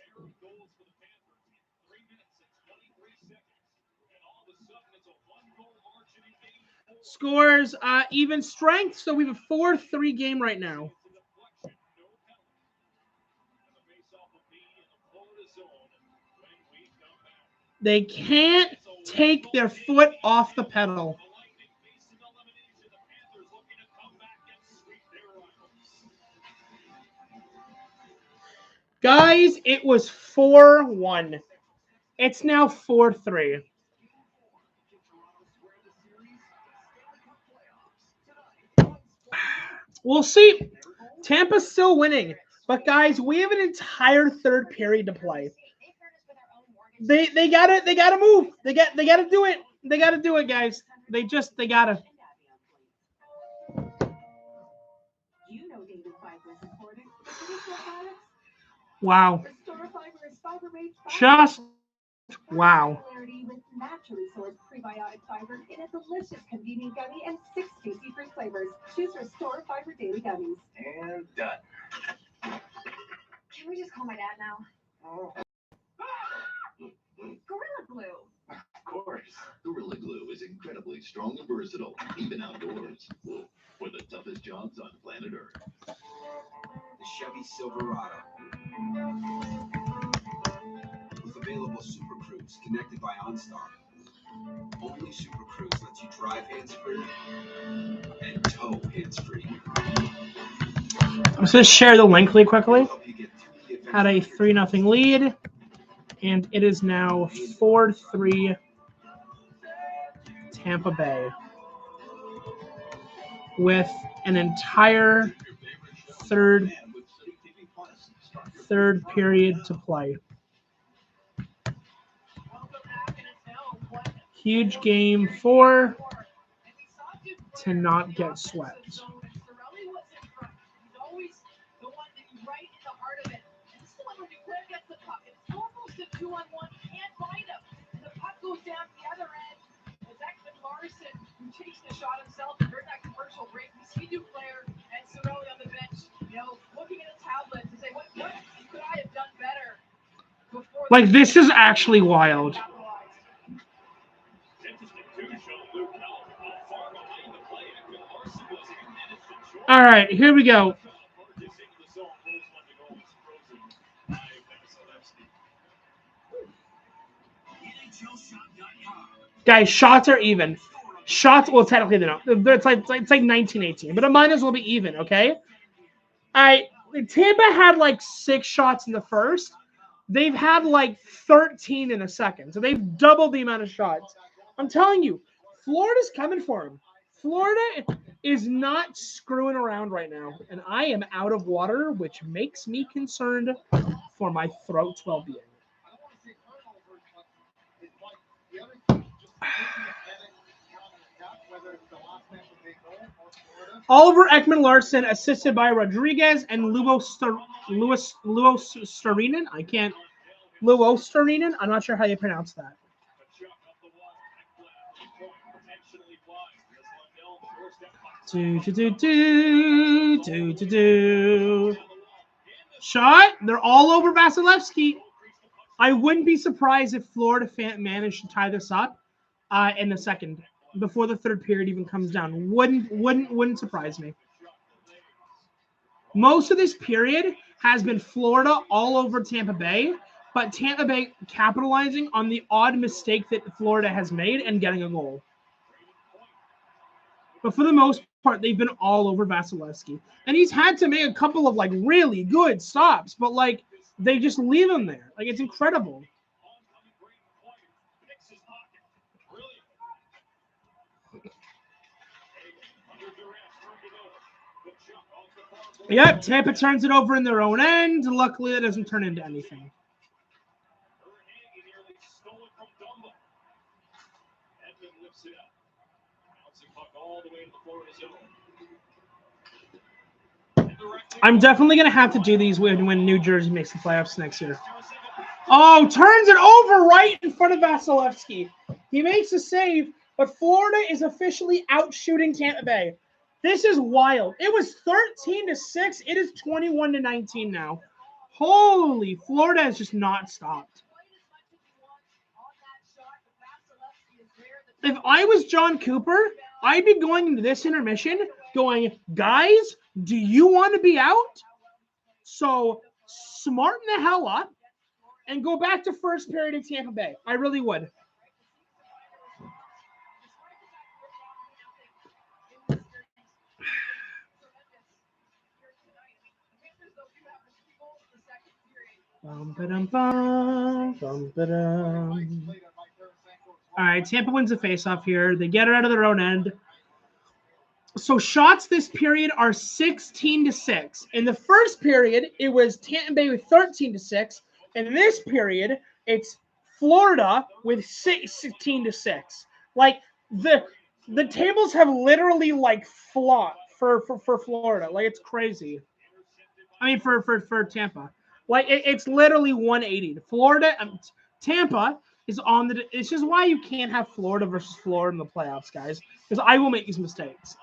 Scores even strength, so we have a 4-3 game right now. They can't take their foot off the pedal. Guys, it was 4-1. It's now 4-3. We'll see. Tampa's still winning. But guys, we have an entire third period to play. They gotta move. They gotta do it. They gotta do it, guys. They gotta. Wow. Just wow. With naturally sourced prebiotic fiber in a delicious, convenient gummy and 6 tasty fruit flavors. Choose Restore Fiber Daily Gummies. And done. Can we just call my dad now? Oh. Gorilla Glue. Of course. Gorilla Glue is incredibly strong and versatile, even outdoors. For the toughest jobs on planet Earth. The Chevy Silverado. With available Super Cruise connected by OnStar. Only Super Cruise lets you drive hands-free and tow hands-free. I'm just going to share the link really quickly. Had a 3-0 lead, and it is now 4-3 Tampa Bay with an entire third period to play. Huge game 4 to not get swept. Goes down the other end. It's Ekman Larson who takes the shot himself during that commercial break. We see Duclair and Cirelli on the bench, looking at a tablet to say, what could I have done better? Like, this is actually wild. All right, here we go. Guys, shots are even. Shots, well, technically they're not. It's like 19-18, but it might as well be even, okay? Tampa had like 6 shots in the first. They've had like 13 in the second, so they've doubled the amount of shots. I'm telling you, Florida's coming for them. Florida is not screwing around right now, and I am out of water, which makes me concerned for my throat's well-being. Oliver Ekman Larson, assisted by Rodriguez and Luos Starinen. Luos Starinen. I'm not sure how you pronounce that. Shot. They're all over Vasilevsky. I wouldn't be surprised if Florida managed to tie this up in the second, before the third period even comes down. Wouldn't surprise me. Most of this period has been Florida all over Tampa Bay, but Tampa Bay capitalizing on the odd mistake that Florida has made and getting a goal. But for the most part, they've been all over Vasilevsky. And he's had to make a couple of, like, really good stops. But, like, they just leave him there. Like, it's incredible. Yep, Tampa turns it over in their own end. Luckily, it doesn't turn into anything. I'm definitely going to have to do these when New Jersey makes the playoffs next year. Oh, turns it over right in front of Vasilevsky. He makes a save, but Florida is officially out-shooting Tampa Bay. This is wild. It was 13-6. It is 21-19 now. Holy, Florida has just not stopped. If I was John Cooper, I'd be going into this intermission going, guys, do you want to be out? So smarten the hell up and go back to first period in Tampa Bay. I really would. All right, Tampa wins the faceoff here. They get it out of their own end. So shots this period are 16-6. In the first period, it was Tampa Bay with 13-6. In this period, it's Florida with 16-6. Like the tables have literally like flopped for Florida. Like it's crazy. I mean for Tampa. Like it's literally 180. Florida, Tampa is on the. It's just why you can't have Florida versus Florida in the playoffs, guys. Because I will make these mistakes.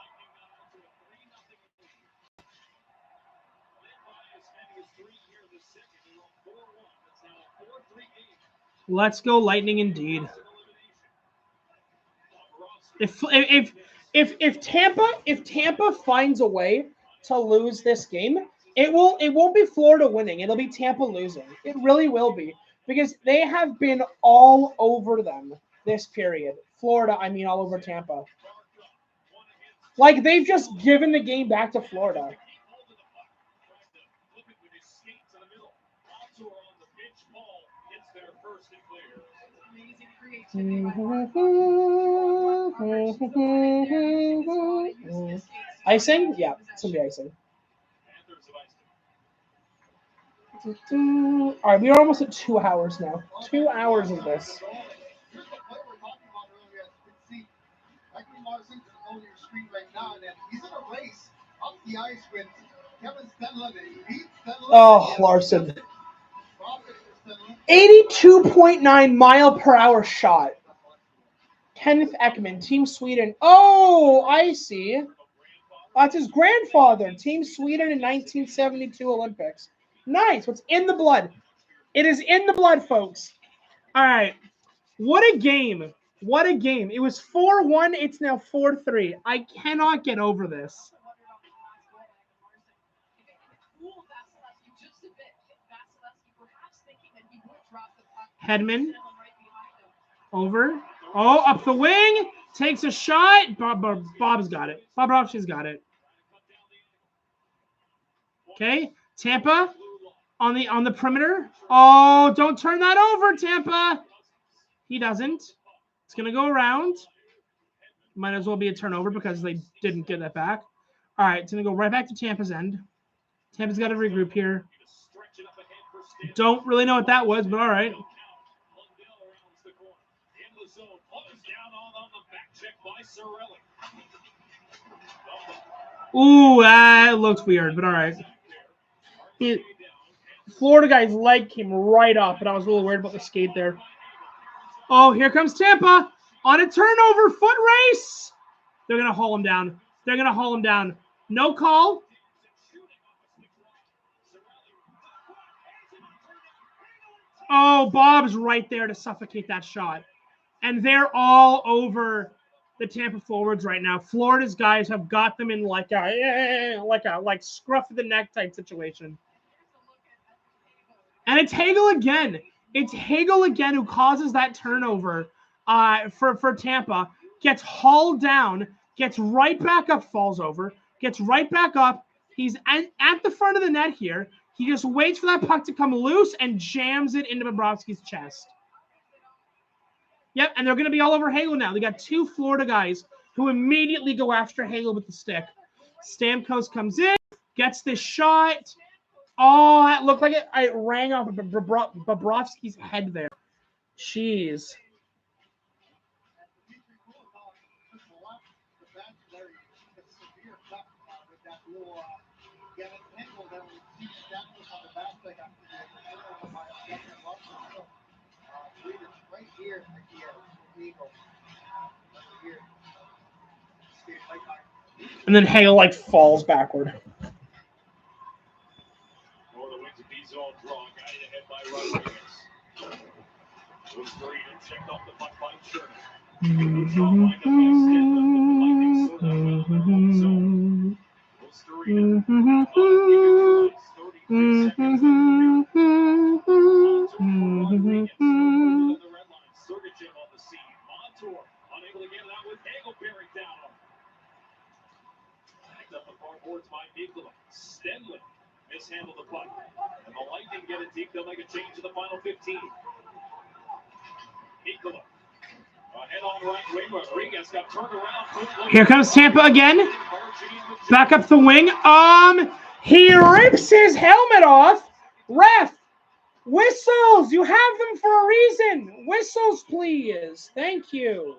Let's go Lightning indeed. If Tampa finds a way to lose this game, it won't be Florida winning. It'll be Tampa losing. It really will be because they have been all over them this period. Florida, I mean all over Tampa. Like they've just given the game back to Florida. Icing? Yeah, it's gonna be icing. All right, we are almost at 2 hours now. 2 hours of this. Oh, Larson. 82.9 mile per hour shot. Kenneth Ekman, Team Sweden. Oh, I see. That's his grandfather. Team Sweden in 1972 Olympics. Nice. What's in the blood? It is in the blood, folks. All right. What a game. What a game. It was 4-1. It's now 4-3. I cannot get over this. Hedman. Over. Oh, up the wing. Takes a shot. Bob's got it. Bobrovsky's got it. Okay. Tampa on the perimeter. Oh, don't turn that over, Tampa. He doesn't. It's going to go around. Might as well be a turnover because they didn't get that back. All right, it's going to go right back to Tampa's end. Tampa's got to regroup here. Don't really know what that was, but all right. Ooh, that looks weird, but all right. Florida guy's leg came right up, and I was a little worried about the skate there. Oh, here comes Tampa on a turnover foot race. They're going to haul him down. They're going to haul him down. No call. Oh, Bob's right there to suffocate that shot. And they're all over the Tampa forwards right now. Florida's guys have got them in like scruff of the neck type situation. And it's Hagel again. It's Hagel again who causes that turnover for Tampa. Gets hauled down. Gets right back up, falls over, gets right back up. He's at the front of the net here. He just waits for that puck to come loose and jams it into Bobrovsky's chest. Yep, and they're going to be all over Hagel now. They got two Florida guys who immediately go after Hagel with the stick. Stamkos comes in, gets this shot. Oh, that looked like it rang off of Bobrovsky's head there. Jeez. And then Hale like falls backward. Unable to get it out with Hagel bearing down. Backed up the far boards by Nicola. Stenley mishandled the puck. And the Lightning get it deep. They'll make a change to the final 15. Nicola. Ahead on right wing. Rodriguez got turned around. Here comes Tampa again. Back up the wing. He rips his helmet off. Ref. Whistles. You have them for a reason. Whistles, please. Thank you.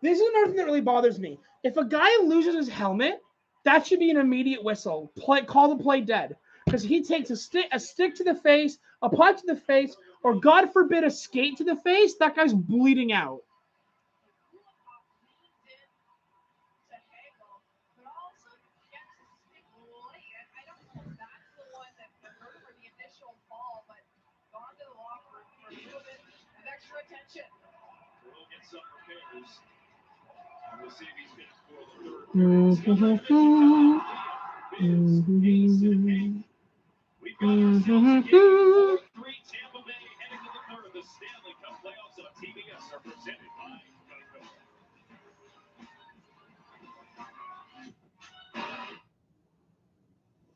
This is another thing that really bothers me. If a guy loses his helmet, that should be an immediate whistle. Call the play dead. Because he takes a stick to the face, a puck to the face, or God forbid a skate to the face, that guy's bleeding out.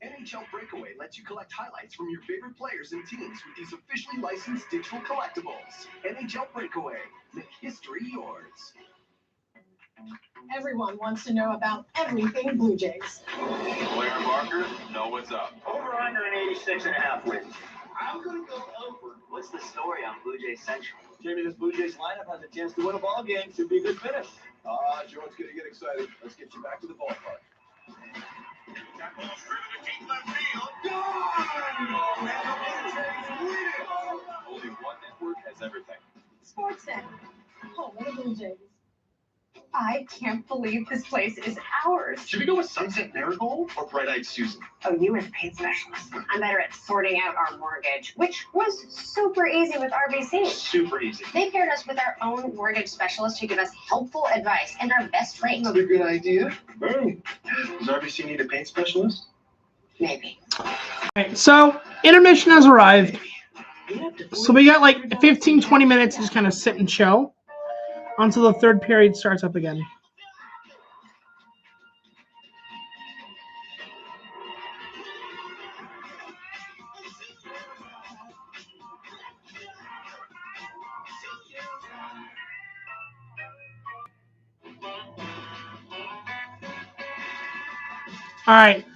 NHL Breakaway lets you collect highlights from your favorite players and teams with these officially licensed digital collectibles. NHL Breakaway. Make history yours. Everyone wants to know about everything Blue Jays. Blair Barker, know what's up. Over under an 86.5 wins. I'm going to go over. What's the story on Blue Jays Central? Jamie, this Blue Jays lineup has a chance to win a ball game. Should be a good finish. Joe, it's going to get excited. Let's get you back to the ballpark. That ball's driven to deep left field. Gone! And the Blue Jays win it! Only one network has everything. Sportsnet. Home of the Blue Jays. I can't believe this place is ours. Should we go with Sunset Marigold or Bright Eyed Susan? Oh, you were the paid specialist. I'm better at sorting out our mortgage, which was super easy with RBC. Super easy. They paired us with our own mortgage specialist who give us helpful advice and our best rate. Another good idea. Boom. Does RBC need a paid specialist? Maybe. All right, so intermission has arrived. So we got like 15, 20 minutes to just kind of sit and chill until the third period starts up again. All right,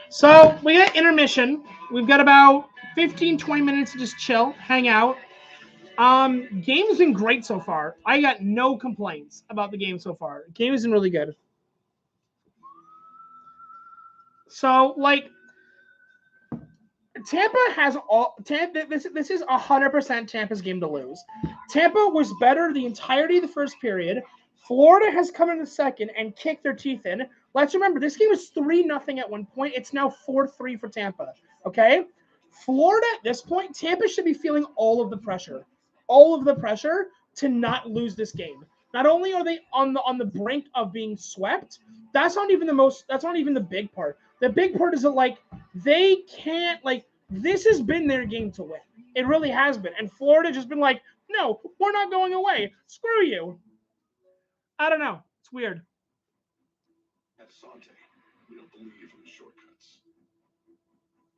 so we got intermission. We've got about 15, 20 minutes to just chill, hang out. Game has been great so far. I got no complaints about the game so far. The game has been really good. So, like, Tampa has all. This is 100% Tampa's game to lose. Tampa was better the entirety of the first period. Florida has come in the second and kicked their teeth in. Let's remember, this game was 3-0 at one point. It's now 4-3 for Tampa. Okay? Florida, at this point, Tampa should be feeling all of the pressure. All of the pressure to not lose this game. Not only are they on the brink of being swept, that's not even the big part. The big part is that, like, they can't, like, this has been their game to win. It really has been. And Florida just been like, No, we're not going away. Screw you. I don't know. It's weird. At Sante, we don't believe in shortcuts.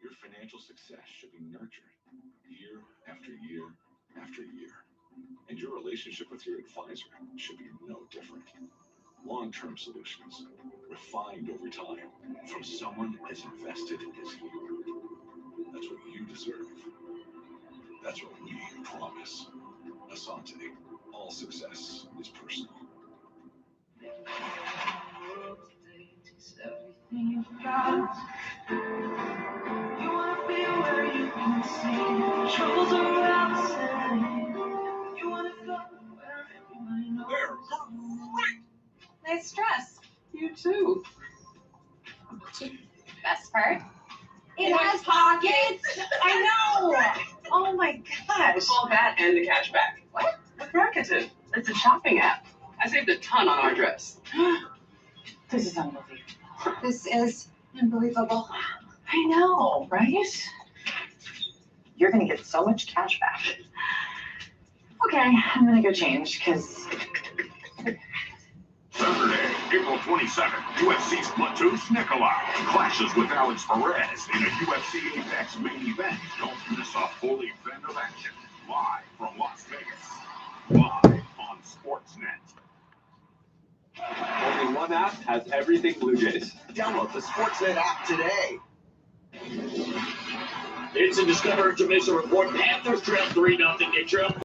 Your financial success should be nurtured year after year after year. And your relationship with your advisor should be no different. Long-term solutions, refined over time, from someone as invested as you. That's what you deserve. That's what we promise. Asante, all success is personal. Everything you've got. You wanna feel where you can see troubles are outside. You wanna go where everybody knows. Nice dress. You too. Best part. It has pockets. I know. Oh my gosh. All that and the cash back. What? With Rakuten. It's a shopping app. I saved a ton on our dress. This is unbelievable. This is unbelievable. I know, right? You're gonna get so much cash back. Okay, I'm gonna go change, because... Saturday, April 27th, UFC Splatoon Nikolai clashes with Alex Perez in a UFC Apex main event. Don't miss a full event of action. Live from Las Vegas. Live on Sportsnet. Only one app has everything Blue Jays. Download the Sportsnet app today. It's a Discover Information Report. Panthers trail 3-0. They trail